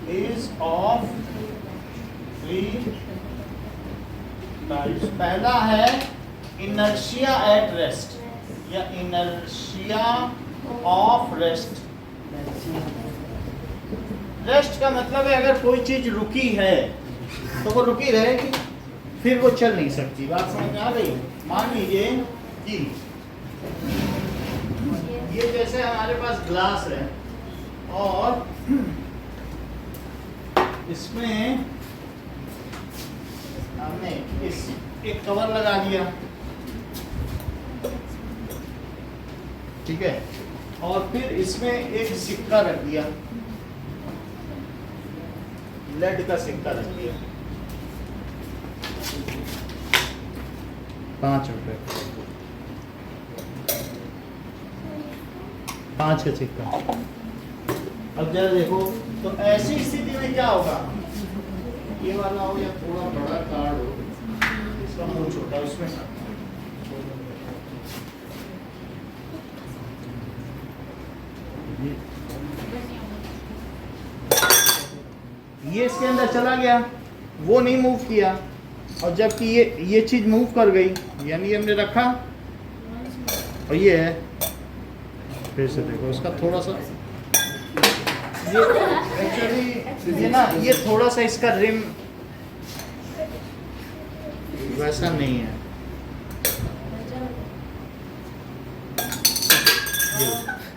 Speaker 1: is of three types. पहला है inertia at rest या inertia of rest. रेस्ट का मतलब है अगर कोई चीज रुकी है तो वो रुकी रहेगी, फिर वो चल नहीं सकती. बात समझ में आ गई? मान लीजिए कि ये जैसे हमारे पास ग्लास है और इसमें हमने इस एक कवर लगा दिया, ठीक है, और फिर इसमें एक सिक्का रख दिया, लेड का सिक्का रख दिया, 5 रुपए, 5 का सिक्का. अब जरा देखो तो ऐसी स्थिति में क्या होगा, ये वाला हो या थोड़ा बड़ा कार्ड हो, इसका मुंह छोटा है, उसमें ये इसके अंदर चला गया, वो नहीं मूव किया, और जबकि ये चीज मूव कर गई, यानी हमने रखा और ये है, फिर से देखो उसका थोड़ा सा ये एक्चुअली ये ना ये थोड़ा सा इसका रिम वैसा नहीं है,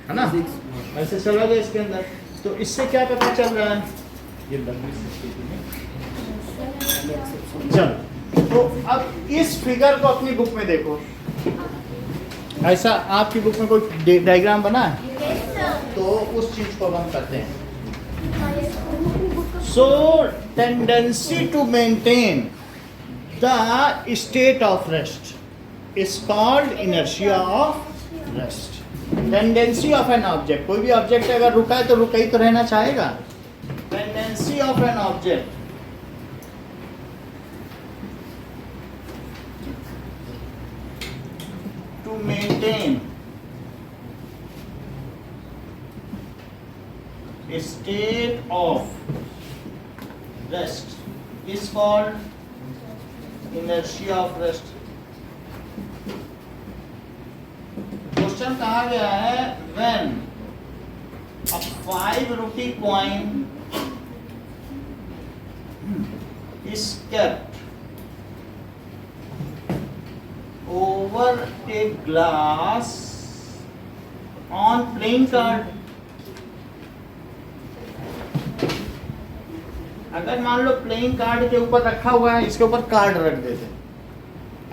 Speaker 1: है ना, ऐसे चला गया इसके अंदर. तो इससे क्या पता चल रहा है, ये चलो. तो अब इस फिगर को अपनी बुक में देखो, ऐसा आपकी बुक में कोई डायग्राम बना है? तो उस चीज को हम करते हैं. So tendency to maintain the state of rest is called inertia of rest. Tendency of an object, कोई भी ऑब्जेक्ट अगर रुका है तो रुका ही तो रहना चाहेगा. Tendency of an object to maintain a state of rest is called inertia of rest. Question कहा गया है when a 5 rupee coin is kept over a glass on playing card. अगर मान लो प्लेइंग कार्ड के ऊपर रखा हुआ है, इसके ऊपर कार्ड रख देते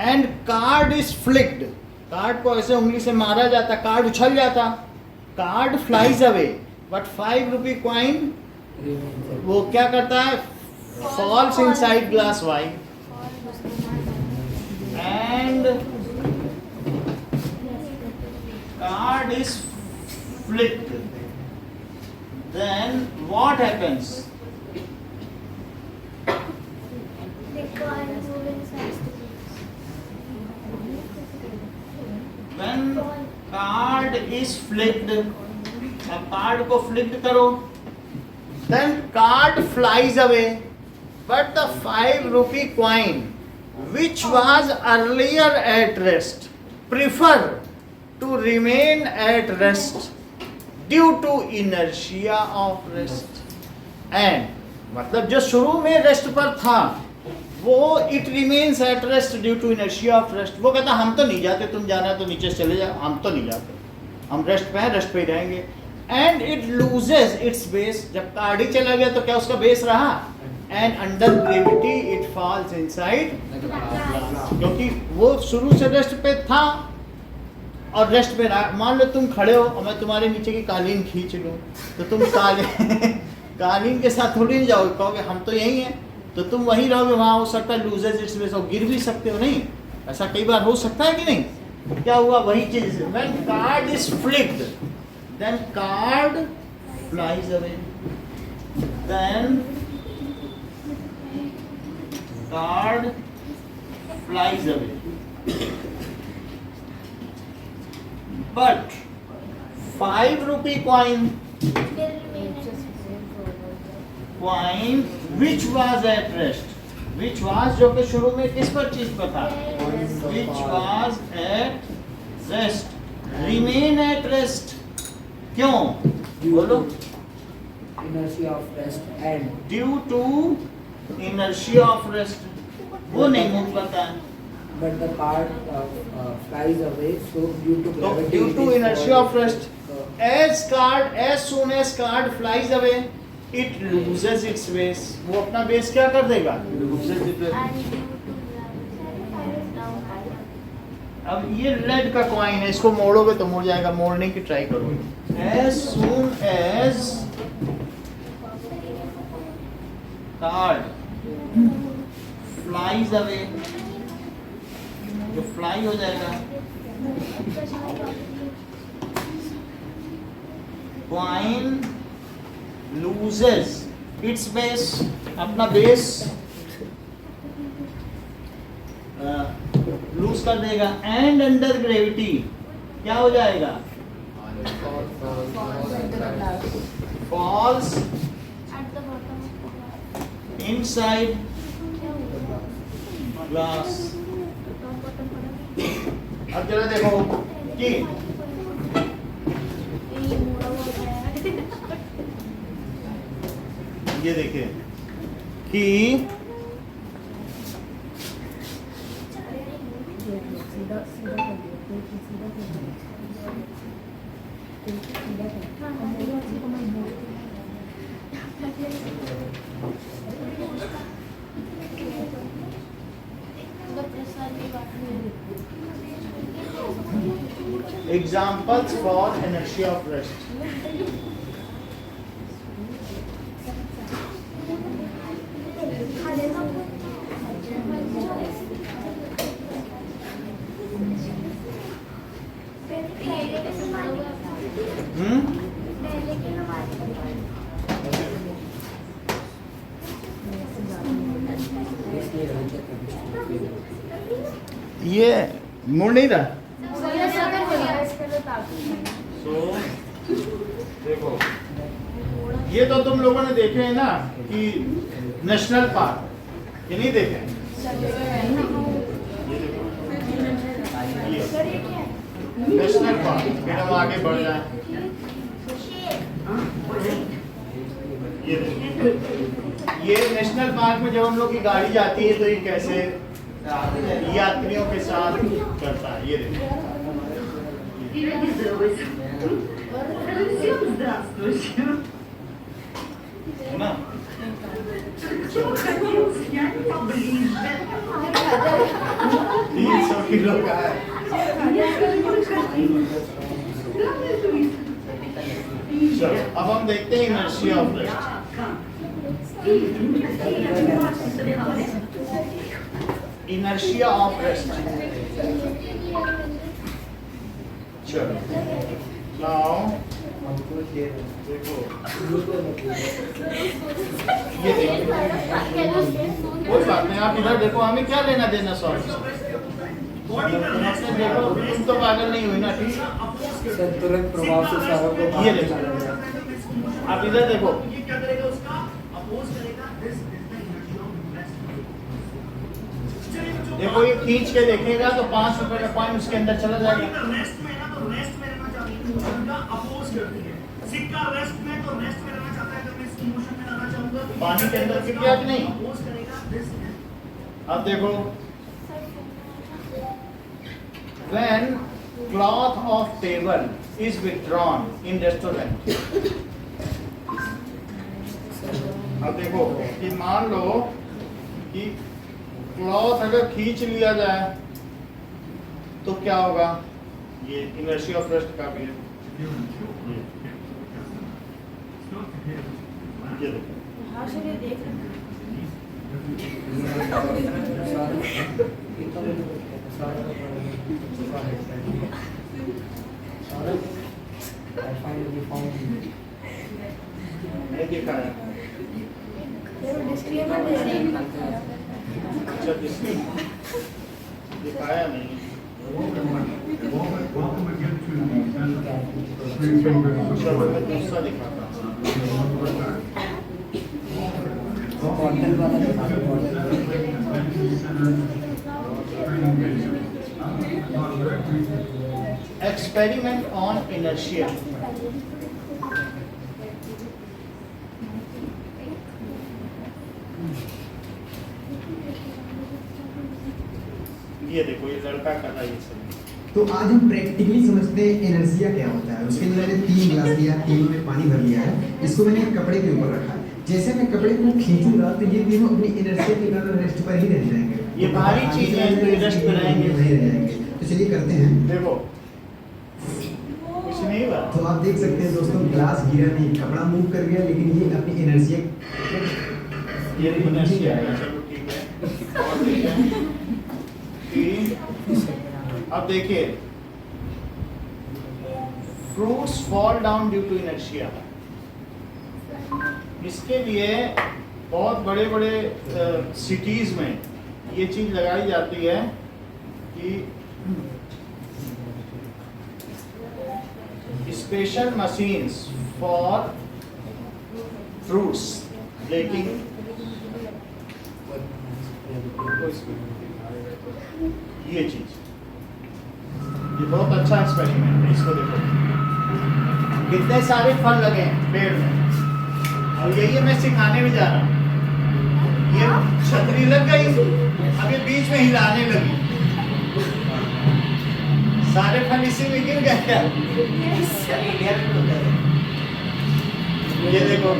Speaker 1: and card is flicked, card को ऐसे उंगली से मारा जाता, कार्ड उछल जाता, card flies away, but 5 rupee coin वो क्या करता है, falls inside glass wine and card is flicked. Then what happens? When card is flicked, अब कार्ड को फ्लिक्ड करो, then card flies away, but the 5 rupee coin which was earlier at rest prefer to remain at rest due to inertia of rest. And मतलब जो शुरू में रेस्ट पर था वो it remains at rest due to inertia of rest. वो कहता हम तो नहीं जाते, तुम जाना है तो नीचे चले जाओ, हम तो नहीं जाते, हम रेस्ट पे हैं, रेस्ट पे ही रहेंगे. And it loses it's base, जब कार्ड ही चला गया तो क्या उसका बेस रहा, and under gravity it false inside, क्योंकि वो शुरू से रेस्ट पे था और रेस्ट पे रहा. मान लो तुम खड़े हो और मैं तुम्हारे नीचे की कालीन खींच लूँ तो तुम कालीन के साथ थोड़ी नहीं जाओगे, कहोगे हम तो यही हैं, तो तुम वहीं रहोगे, वहाँ हो सकता है लूजेस इट्स बेस, गिर भी सकते हो, नहीं ऐसा कई बार हो सकता है कि नहीं. क्या हुआ, वही चीज, when card is flicked then card flies away, then card flies away, but 5 rupee coin coin which was at rest, which was जो कि शुरू में किस पर चीज पर था, which was at rest, remain at rest, क्यों बोलो,
Speaker 4: inertia of rest and
Speaker 1: due to inertia of rest, वो नहीं मुझे पता है,
Speaker 4: but the part flies away, so due to
Speaker 1: तो
Speaker 4: gravity
Speaker 1: due
Speaker 4: it
Speaker 1: to
Speaker 4: is
Speaker 1: inertia of
Speaker 4: falling.
Speaker 1: Rest, as soon as card flies away it loses its base, वो अपना बेस क्या कर देगा, loses its base.
Speaker 2: And due to gravity, down.
Speaker 1: अब ये लेड का कॉइन है, इसको मोड़ोगे तो मुड़ जाएगा, मोड़ने की ट्राई करो, as soon as card flies away, जो फ्लाई हो जाएगा, coin loses its base, अपना बेस लूज कर देगा, एंड अंडर ग्रेविटी क्या हो जाएगा, falls
Speaker 2: At the bottom of the glass.
Speaker 1: Inside glass. अब जरा देखो कि
Speaker 2: ये मुड़ा हुआ है।
Speaker 1: ये देखिए कि examples for inertia of rest. ये मुड़ नहीं रहा. So, देखो ये तो तुम लोगों ने देखे हैं ना कि नेशनल पार्क, ये नहीं देखे हैं? ये नेशनल पार्क, फिर हम आगे बढ़ जाए. ये नेशनल पार्क में जब हम लोग की गाड़ी जाती है तो ये कैसे यात्रियों के साथ करता है, ये देखो ना. 300 किलो का है. चलो अब हम देखते हैं inertia of rest. Inertia of rest. चलो नाउ देखो ये देखो, कोई बात नहीं, आप इधर देखो, हमें क्या लेना देना सॉरी. देखो तुम तो पागल नहीं हुई ना, ठीक.
Speaker 4: सर तुरंत प्रभाव से सारों को
Speaker 1: ये देखो, आप इधर देखो, देखो ये खींच के देखेगा तो 5 रुपए का कॉइन उसके अंदर चला जाएगा. पानी के अंदर फिर गया कि नहीं. अब देखो, when cloth of table is withdrawn in restaurant. अब देखो कि मान लो कि क्लॉथ अगर खींच लिया जाए तो क्या होगा, ये इनर्शिया ऑफ रेस्ट का भी है. ये देखो ये देखा है. अच्छा दिखाया नहीं. चलो मैं दूसरा दिखाता हूँ.
Speaker 4: बॉटल वाला दिखा दो बॉटल।
Speaker 1: Experiment on inertia. ये देखो, ये लड़का कर रहा है ये सब।
Speaker 7: तो आज हम प्रैक्टिकली समझते हैं इनर्शिया क्या होता है। उसके लिए मैंने 3 गिलास लिया, 3 में पानी भर लिया है। इसको मैंने एक कपड़े के ऊपर रखा है। जैसे मैं कपड़े को खींचूंगा तो ये तीनों अपनी इनर्शिया के कारण रेस्ट पर ही रह जाएंगे।
Speaker 1: ये भारी चीज है, तो रेस्ट पे रहेंगे।
Speaker 7: वहीं रह जाएंगे। तो चलिए करते हैं।
Speaker 1: देखो कुछ नहीं हुआ।
Speaker 7: तो आप देख सकते हैं दोस्तों, गिलास गिरा नहीं, कपड़ा मूव कर गया, लेकिन ये अपनी इनर्शिया
Speaker 1: ये इनर्शिया है। चलो ठीक है। और देखते हैं कि अब देखिए, fruits fall down due to inertia. इसके लिए बहुत बड़े बड़े सिटीज में ये चीज लगाई जाती है कि special machines for fruits breaking. ये चीज, ये बहुत अच्छा एक्सपेरिमेंट है। इसको देखो, कितने सारे फल लगे हैं पेड़ में, और यही मैं सिखाने में जा रहा हूँ। ये छतरी लग गई, अब ये बीच में हिलाने लगी, सारे फल इसी में गिर गए क्या? ये देखो,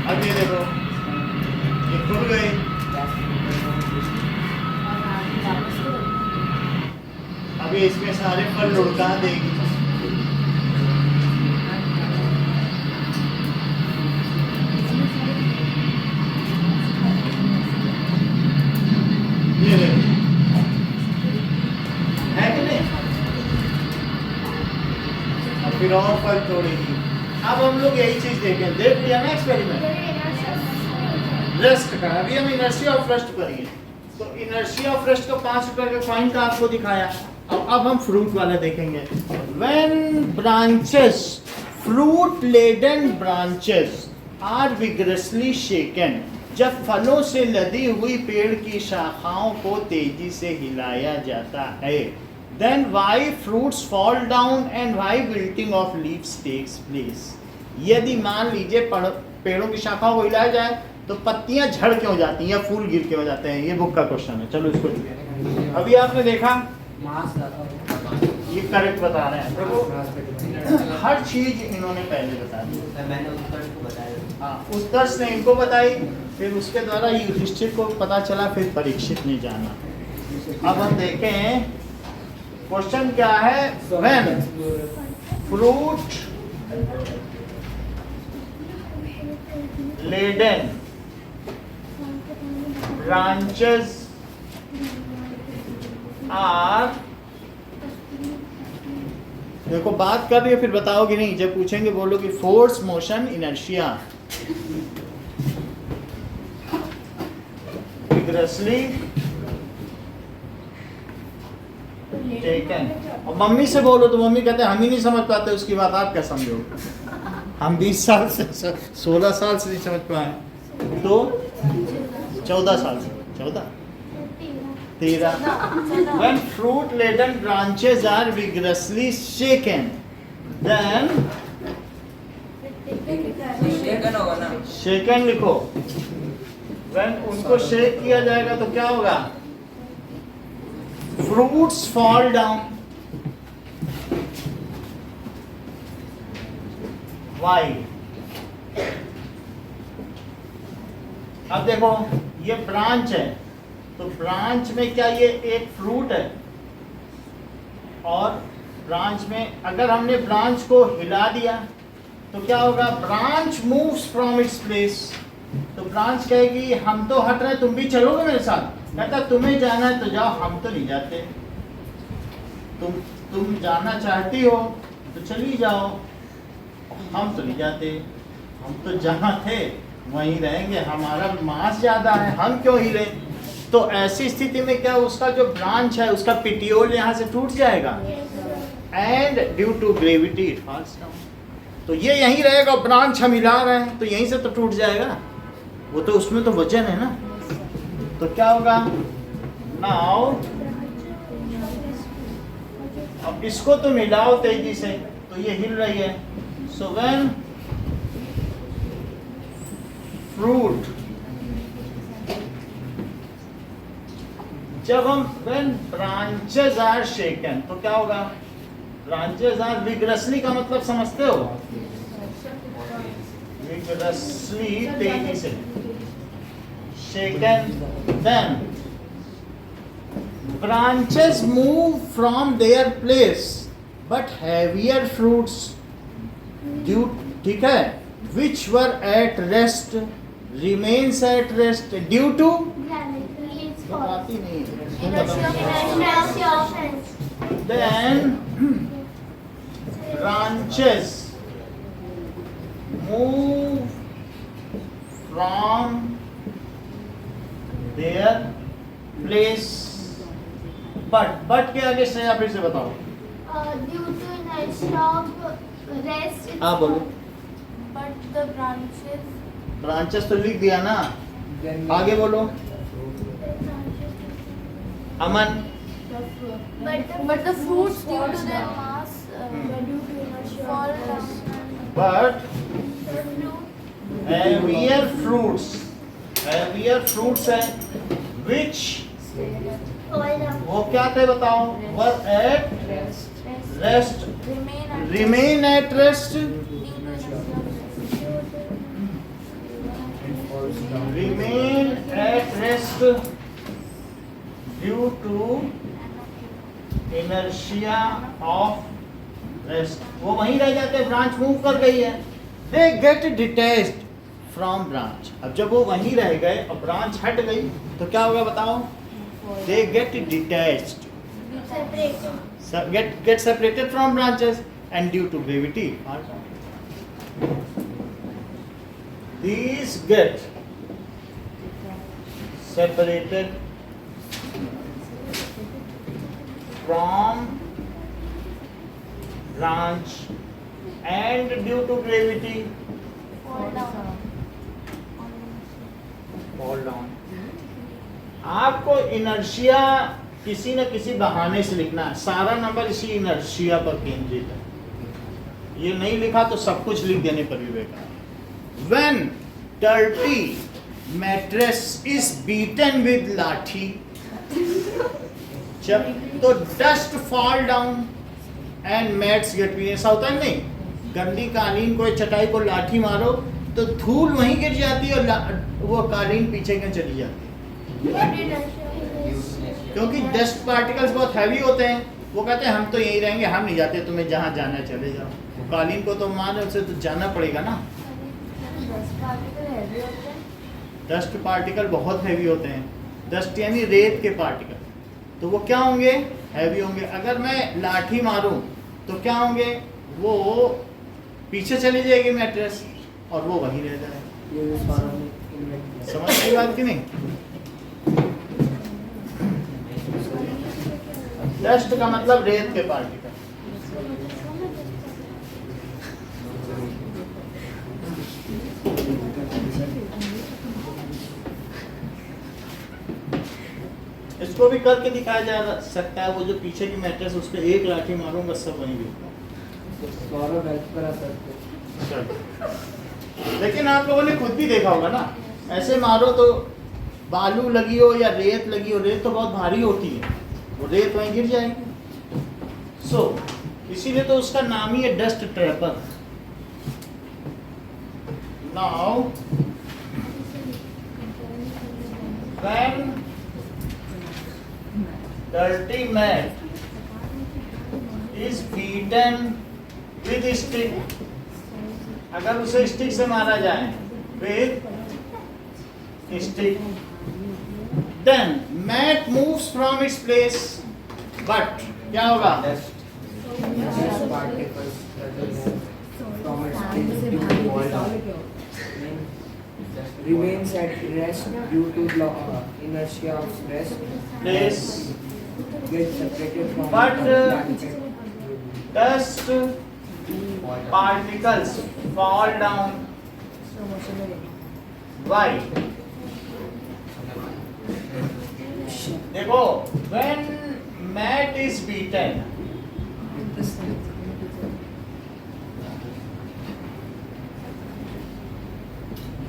Speaker 1: अब ये देखो, ये खुल गई। अभी इसमें सारे फल लुढ़का देगी। ये देखो, है कि नहीं? अब फिर और फल तोड़ेगी। अब हम लोग यही चीज देखें, देख लिया ना एक्सपेरिमेंट रेस्ट का। अभी हम इनर्शिया ऑफ रेस्ट करिए। तो इनर्शिया ऑफ रेस्ट का 5 रुपए का कॉइन का आपको दिखाया। अब हम फ्रूट वाला देखेंगे। When branches, fruit laden branches are vigorously shaken, जब फलों से लदी हुई पेड़ की शाखाओं को तेजी से हिलाया जाता है, then why fruits fall down and why wilting of leaves takes place। यदि मान लीजिए पेड़ों की शाखाओं को हिलाया जाए तो पत्तियां झड़ क्यों जाती हैं या फूल गिर क्यों जाते हैं? ये बुक का क्वेश्चन है। चलो इसको अभी आपने देखा, ये करेक्ट बता रहे हैं। देखो, हर चीज इन्होंने पहले बता दी।
Speaker 4: मैंने उत्तर को बताया।
Speaker 1: हाँ, उत्कर्ष ने इनको बताई, फिर उसके द्वारा युधिष्ठिर को पता चला, फिर परीक्षित ने जाना। अब हम देखें क्वेश्चन क्या है। When fruit laden branches are, देखो बात कर रही है, फिर बताओगे नहीं। जब पूछेंगे बोलोगे force, motion, inertia, vigorously taken. और मम्मी से बोलो तो मम्मी कहते हैं हम ही नहीं समझ पाते, उसकी बात आप क्या समझोगे? हम 20 साल से 16 साल से नहीं समझ पाए, तो 14 साल से 13। When fruit laden branches are vigorously shaken, then
Speaker 5: शेकन होगा ना।
Speaker 1: shaken लिखो। When उनको शेक किया जाएगा तो क्या होगा? Fruits fall down। Why? अब देखो, ये ब्रांच है, तो ब्रांच में क्या ये एक फ्रूट है? और ब्रांच में अगर हमने ब्रांच को हिला दिया तो क्या होगा? Branch moves from its place. तो ब्रांच कहेगी हम तो हट रहे हैं, तुम भी चलोगे मेरे साथ? कहता तुम्हें जाना है तो जाओ, हम तो नहीं जाते। तुम जाना चाहती हो तो चली जाओ, हम तो नहीं जाते। हम तो जहाँ थे वहीं रहेंगे, हमारा मास ज्यादा है, हम क्यों हिले? तो ऐसी स्थिति में क्या उसका जो ब्रांच है उसका पिटियोल यहाँ से टूट जाएगा, and due to gravity it falls down. तो ये यहीं रहेगा, ब्रांच हम हिला रहे हैं तो यहीं से तो टूट जाएगा, वो तो उसमें तो वजन है ना। तो क्या होगा नाउ, अब इसको तो मिलाओ तेजी से, तो ये हिल रही है। सो व्हेन फ्रूट, जब हम व्हेन ब्रांचेस आर शेकन, तो क्या होगा, ब्रांचेस आर विग्रसली का मतलब समझते हो, विग्रसली तेजी से shaken, then branches move from their place but heavier fruits due, ठीक है, which were at rest remains at rest due to, आती नहीं है, then branches move from their place, but के आगे से आप फिर से बताओ।
Speaker 6: Due to inertia of rest.
Speaker 1: हाँ बोलो।
Speaker 2: But the branches.
Speaker 1: ब्रांचेस तो लिख दिया ना,
Speaker 4: Then
Speaker 1: आगे बोलो। अमन,
Speaker 2: But the fruits due to their mass fall down.
Speaker 1: but heavier fruits है which, वो क्या थे बताओ, were at rest remain at rest, remain at rest due to inertia of rest, वो वहीं रह जाते, ब्रांच मूव कर गई है, they get detached from branch। अब जब वो वहीं रह गए और ब्रांच हट गई तो क्या होगा बताओ, they get detached, get separated from branches and due to gravity these get separated from branch and due to gravity fall down। आपको इनर्शिया किसी न किसी बहाने से लिखना है, सारा नंबर इसी इनर्शिया पर केंद्रित है। ये नहीं लिखा तो सब कुछ लिख देने पर भी बेकार। When dirty mattress is beaten with लाठी, जब तो dust fall down and mats get beaten, ऐसा होता है नहीं, गंदी कालीन को, चटाई को लाठी मारो तो धूल वहीं गिर जाती है और वो कालीन पीछे के चली जाती है, क्योंकि डस्ट पार्टिकल्स बहुत हैवी होते हैं। वो कहते हैं हम तो यहीं रहेंगे, हम नहीं जाते, तुम्हें जहाँ जाना है चले जाओ। कालीन को तो मान उसे तो जाना पड़ेगा ना। डस्ट पार्टिकल बहुत हैवी होते हैं, डस्ट यानी रेत के पार्टिकल, तो वो क्या होंगे, हैवी होंगे। अगर मैं लाठी मारूं तो क्या होंगे, वो पीछे चली जाएगी मैट्रेस और वो वहीं रह जाएगा।
Speaker 4: ये सारा इन्वेंट
Speaker 1: समझ गई बात कि नहीं? डस्ट का मतलब रेत के पार्टिकल। इसको भी करके दिखाया जा सकता है, वो जो पीछे की मैट्रेस उस पर एक लाठी मारूंगा सब वहीं गिरता।
Speaker 4: सौरभ हेल्प करा सकते।
Speaker 1: लेकिन आप लोगों ने खुद भी देखा होगा ना, ऐसे मारो तो बालू लगी हो या रेत लगी हो, रेत तो बहुत भारी होती है, वो रेत वहीं गिर जाएगी। सो इसीलिए तो उसका नाम ही है dust trapper. Now when dirty mat is beaten with stick, अगर उसे स्टिक से मारा जाए, with stick, then mat moves from its place, but क्या होगा,
Speaker 4: Dust particles that will move from its place to fall down. remains at rest due to inertia of rest.
Speaker 1: Place.
Speaker 4: Gets separated from
Speaker 1: But,
Speaker 4: the blanket.
Speaker 1: Dust particles fall down. Why? देखो, when mat is beaten,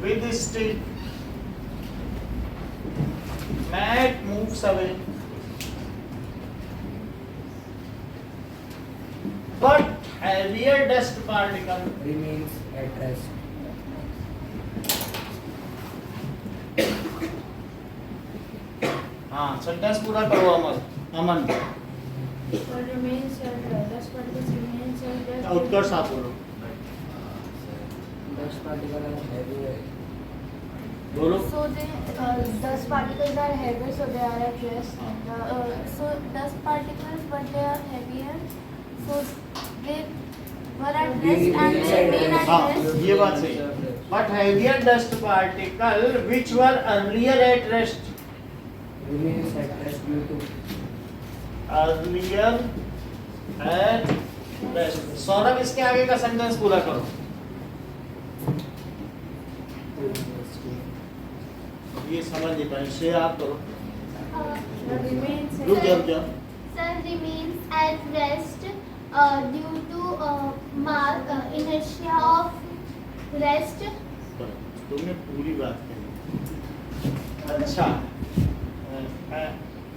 Speaker 1: with the stick, mat moves away. But heavier dust particle
Speaker 4: Remains at rest.
Speaker 1: हाँ सेंटेंस पूरा करो अमन
Speaker 2: remains at dust particles remains at rest.
Speaker 1: उत्कर्ष आप बोलो
Speaker 4: Dust particle are heavier.
Speaker 1: बोलो
Speaker 2: So the dust particles are heavier, so they are at rest. So dust particles, but they are heavier, so they were at
Speaker 4: They
Speaker 2: rest and
Speaker 4: remain
Speaker 2: they
Speaker 4: at
Speaker 2: remain at
Speaker 1: हाँ
Speaker 2: rest.
Speaker 1: ये बात सही है but heavier dust particle which were earlier at rest
Speaker 4: Remains at rest due to
Speaker 1: earlier at rest Saurabh इसके आगे का सेंटेंस पूरा करो ये समझ नहीं पाए से आप करो
Speaker 2: Remains at
Speaker 1: रुक जाओ क्या
Speaker 6: Sir, remains at rest due to inertia of rest.
Speaker 1: तुमने पूरी बात कही अच्छा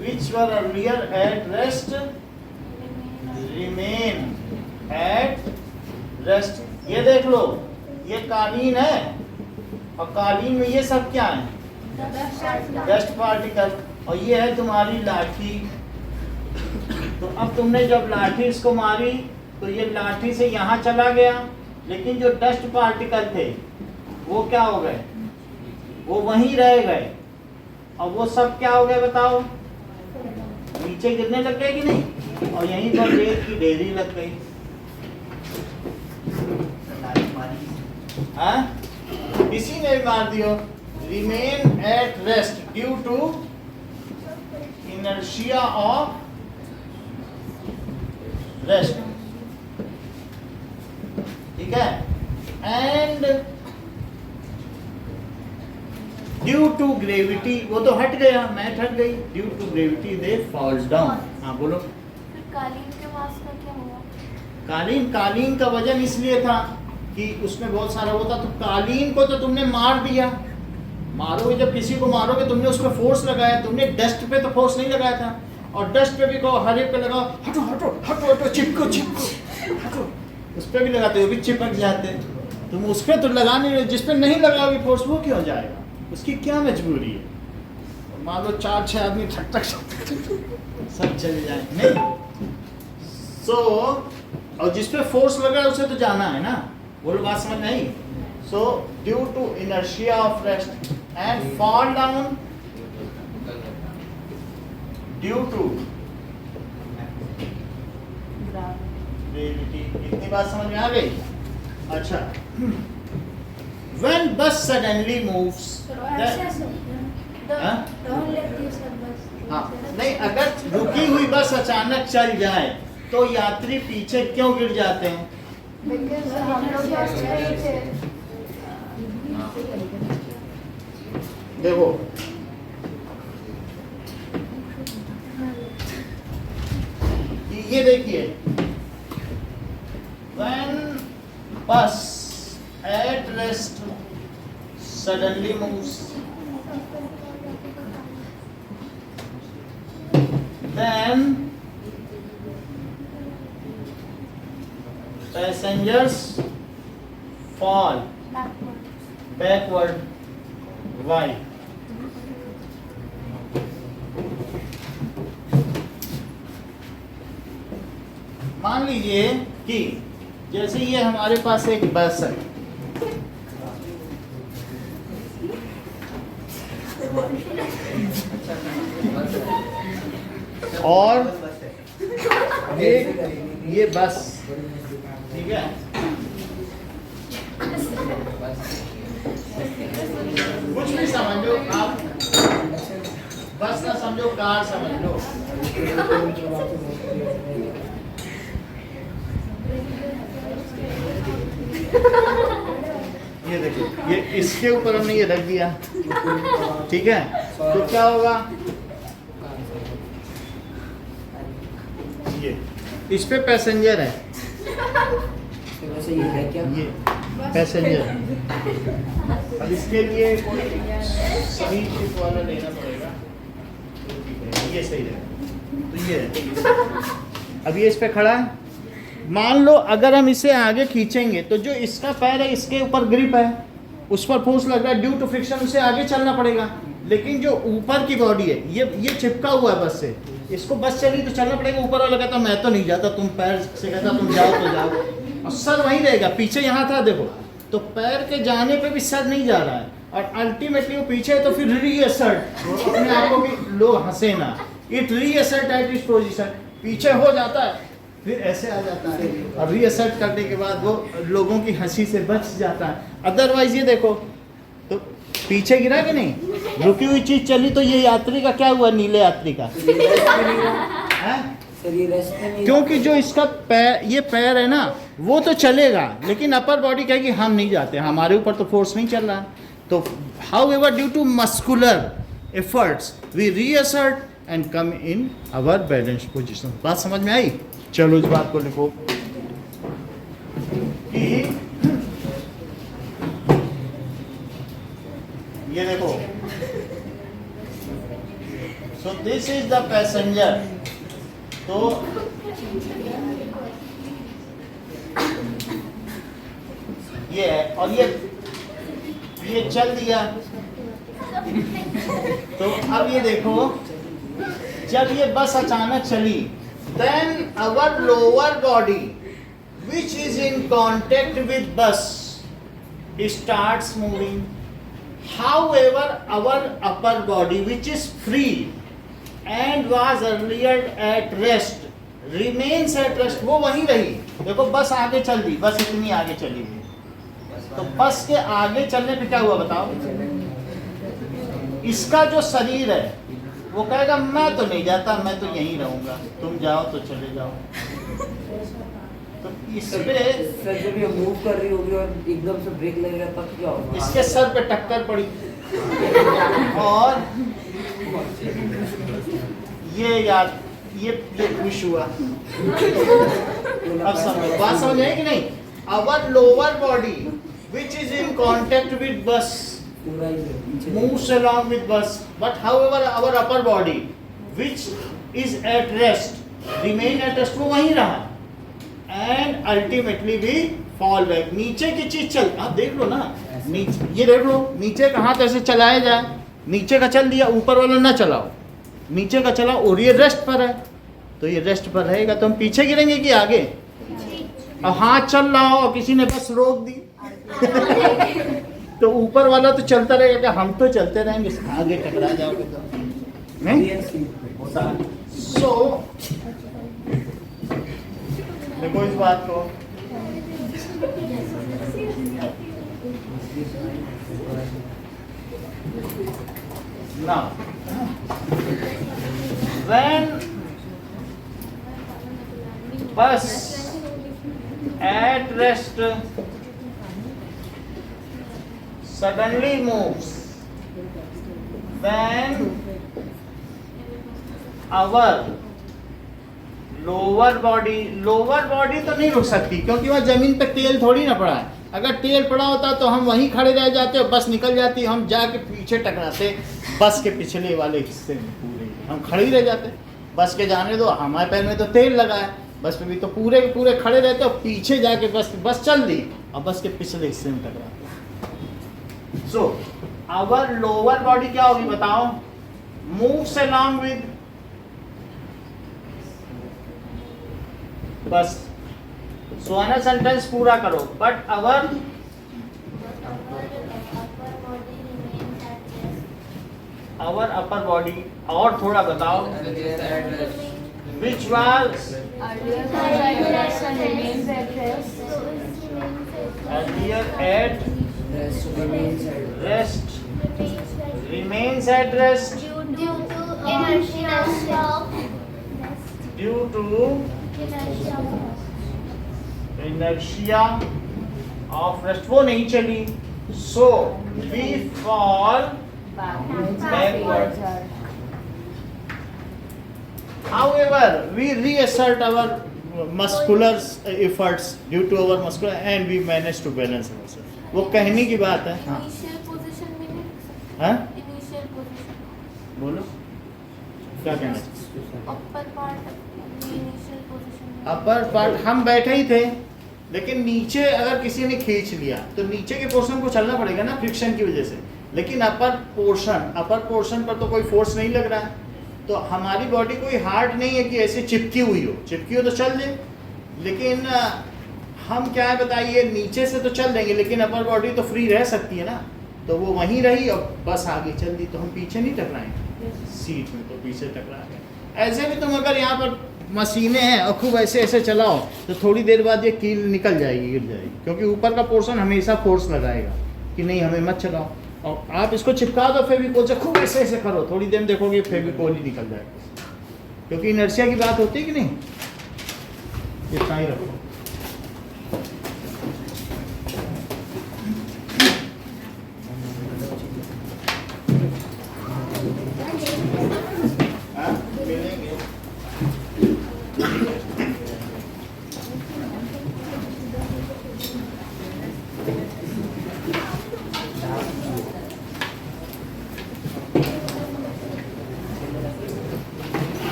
Speaker 1: which were earlier at rest remain at rest ये देख लो ये कालीन है और कालीन में ये सब क्या है डस्ट पार्टिकल और ये है तुम्हारी लाठी तो अब तुमने जब लाठी इसको मारी तो ये लाठी से यहाँ चला गया लेकिन जो डस्ट पार्टिकल थे वो क्या हो गए वो वहीं रह गए और वो सब क्या हो गए बताओ नीचे गिरने लग गए कि नहीं और यहीं पर रेत की ढेरी लग गई हाँ किसी ने भी मार दियो remain at rest due to inertia of rest ठीक है एंड ड्यू टू ग्रेविटी वो तो हट गया मैट हट गई due to gravity they falls down हाँ बोलो
Speaker 2: फिर कालीन के मास का क्या हुआ?
Speaker 1: कालीन का वजन इसलिए था कि उसमें बहुत सारा होता तो कालीन को तो तुमने मार दिया मारोगे जब किसी को मारोगे तुमने उस पर फोर्स लगाया तुमने डस्ट पे तो फोर्स नहीं लगाया था और डस्ट पे भी कहो हर एक पे लगाओ हटो हटो हटो हटो चिपको चिपको हटो उस पर भी लगाते हो भी चिपक जाते तुम उस पर तो लगा नहीं जिस पे नहीं लगाओगे फोर्स वो क्यों जाएगा उसकी क्या मजबूरी है मान लो 4-6 आदमी ठक ठक सब चले जाए नहीं सो और जिस पे फोर्स लगा उसे तो जाना है ना बोलो बात समझ नहीं so due to inertia of rest and fall down due to gravity इतनी बात समझ में आ गई अच्छा when bus suddenly moves हाँ? हाँ नहीं अगर रुकी हुई बस अचानक चल जाए तो यात्री पीछे क्यों गिर जाते हैं
Speaker 2: Because हम लोग just wait है.
Speaker 1: देखो ये देखिए when bus at rest suddenly moves then passengers fall backward why मान लीजिए कि जैसे ये हमारे पास एक बस है और ये बस ठीक है कुछ भी समझ लो आप, बस ना समझो, कार समझ लो। ये देखो, ये इसके ऊपर हमने ये रख दिया, ठीक है, तो क्या होगा, ये इस पे पैसेंजर है,
Speaker 4: वैसे ये है क्या?
Speaker 1: ये पैसेंजर। अब इसके लिए कोई सही शिप वाला लेना पड़ेगा, ये सही रहेगा। तो ये है, अब ये इस पे खड़ा है, मान लो अगर हम इसे आगे खींचेंगे तो जो इसका पैर है इसके ऊपर ग्रिप है, उस पर फोर्स लग रहा है, ड्यू टू फ्रिक्शन उसे आगे चलना पड़ेगा। लेकिन जो ऊपर की बॉडी है ये चिपका हुआ है बस से, इसको बस चली तो चलना पड़ेगा। ऊपर वाला कहता मैं तो नहीं जाता, तुम पैर से कहता तुम जाओ तो जाओ, और सर वहीं रहेगा, पीछे यहाँ था देखो, तो पैर के जाने पे भी सर नहीं जा रहा है, और अल्टीमेटली वो पीछे है, तो फिर रीअसर्ट, अपने आप को भी लोग हंसे ना, इट रीअसर्ट एट इट्स पोजीशन, पीछे हो जाता है फिर ऐसे आ जाता है, और रीअसर्ट करने के बाद वो लोगों की हंसी से बच जाता है। अदरवाइज ये देखो तो पीछे गिरा कि नहीं, रुकी हुई चीज चली, तो ये यात्री का क्या हुआ, नीले यात्री का है? क्योंकि जो इसका पैर, ये पैर है ना, वो तो चलेगा, लेकिन अपर बॉडी कहेगी हम नहीं जाते, हमारे ऊपर तो फोर्स नहीं चल रहा। तो however due to muscular efforts we reassert and come in our balance position. बात समझ में आई? चलो इस बात को लिखो कि ये देखो, so this is the passenger, तो ये है, और ये चल दिया। तो अब ये देखो, जब ये बस अचानक चली, then our lower body which is in contact with bus starts moving. However, our upper body which is free and was earlier at rest remains at rest. वो वहीं रही। देखो बस आगे चल दी, बस इतनी आगे चली गई, तो बस के आगे चलने पे क्या हुआ बताओ? इसका जो शरीर है वो कहेगा मैं तो नहीं जाता, मैं तो यहीं रहूंगा, तुम जाओ तो चले जाओ। तो इस पे
Speaker 4: सर जब ये मूव कर रही होगी और एकदम से ब्रेक लगेगा तब क्या होगा?
Speaker 1: इसके सर पे टक्कर पड़ी, और ये यार ये खुश हुआ। अब समझ, बात समझ आई कि नहीं? Our lower body which is in contact with bus moves along with bus, but however our upper body which is at rest remain at rest, वो वहीं रहा, and ultimately we fall back. नीचे की चीज चल, आप देख लो ना, नीचे ये देख लो, नीचे का हाथ ऐसे चलाया जाए, नीचे का चल दिया, ऊपर वाला ना चलाओ, नीचे का चलाओ, और ये रेस्ट पर है, तो ये रेस्ट पर रहेगा, तो हम पीछे गिरेंगे कि आगे? अब हाथ चल रहा हो, किसी ने बस रोक दी तो ऊपर वाला तो चलता रहेगा, क्या हम तो चलते रहेंगे, आगे टकरा जाओगे तो नहीं होता। सो देखो इस बात को, now when bus at rest suddenly moves, then our lower body तो नहीं रुक सकती, क्योंकि वह जमीन पे तेल थोड़ी ना पड़ा है। अगर तेल पड़ा होता तो हम वहीं खड़े रह जाते और बस निकल जाती, हम जाके पीछे टकराते बस के पिछले वाले हिस्से में, पूरे हम खड़े ही रह जाते। बस के जाने दो, हमारे पैर में तो तेल लगा है, बस पे भी तो पूरे पूरे खड़े रहते और पीछे जाके बस चल दी और बस के पिछले हिस्से में टकराते। सो आवर लोअर बॉडी क्या होगी बताओ? मूव्स अलोंग विद बस। सो आना सेंटेंस पूरा करो, बट आवर अपर बॉडी, और थोड़ा बताओ, which was earlier at rest remains at rest
Speaker 6: due to inertia of
Speaker 1: due to
Speaker 6: inertia
Speaker 1: inertia of rest. वो नहीं चली, so we fall backward. However, we reassert our muscular efforts due to our muscular and we manage to balance ourselves. वो कहने की बात है. हाँ.
Speaker 2: इनिशियल पोजीशन में नहीं रख सकते.
Speaker 1: हाँ?
Speaker 2: इनिशियल पोजीशन
Speaker 1: बोलो क्या कहना चाहिए.
Speaker 2: Upper part initial position.
Speaker 1: Upper part हम बैठे ही थे, लेकिन नीचे अगर किसी ने खींच लिया तो नीचे के पोर्शन को चलना पड़ेगा ना फ्रिक्शन की वजह से. लेकिन अपर पोर्शन पर तो कोई फोर्स नहीं लग रहा है, तो हमारी बॉडी कोई हार्ड नहीं है कि ऐसे चिपकी हुई हो तो चल जाए. लेकिन हम क्या है बताइए, नीचे से तो चल देंगे लेकिन अपर बॉडी तो फ्री रह सकती है ना, तो वो वहीं रही और बस आगे चल दी, तो हम पीछे नहीं टकराएंगे सीट में, तो पीछे टकराएंगे. ऐसे भी तुम अगर यहाँ पर मशीनें हैं और खूब ऐसे ऐसे चलाओ तो थोड़ी देर बाद ये कील निकल जाएगी, गिर जाएगी, क्योंकि ऊपर का पोर्शन हमेशा फोर्स लगाएगा कि नहीं हमें मत चलाओ. और आप इसको चिपका दो फेविकोल से, खूब ऐसे ऐसे करो, थोड़ी देर में देखोगे फेविकोल ही निकल जाएगा, क्योंकि इनर्शिया की बात होती है कि नहीं. इतना ही रखो.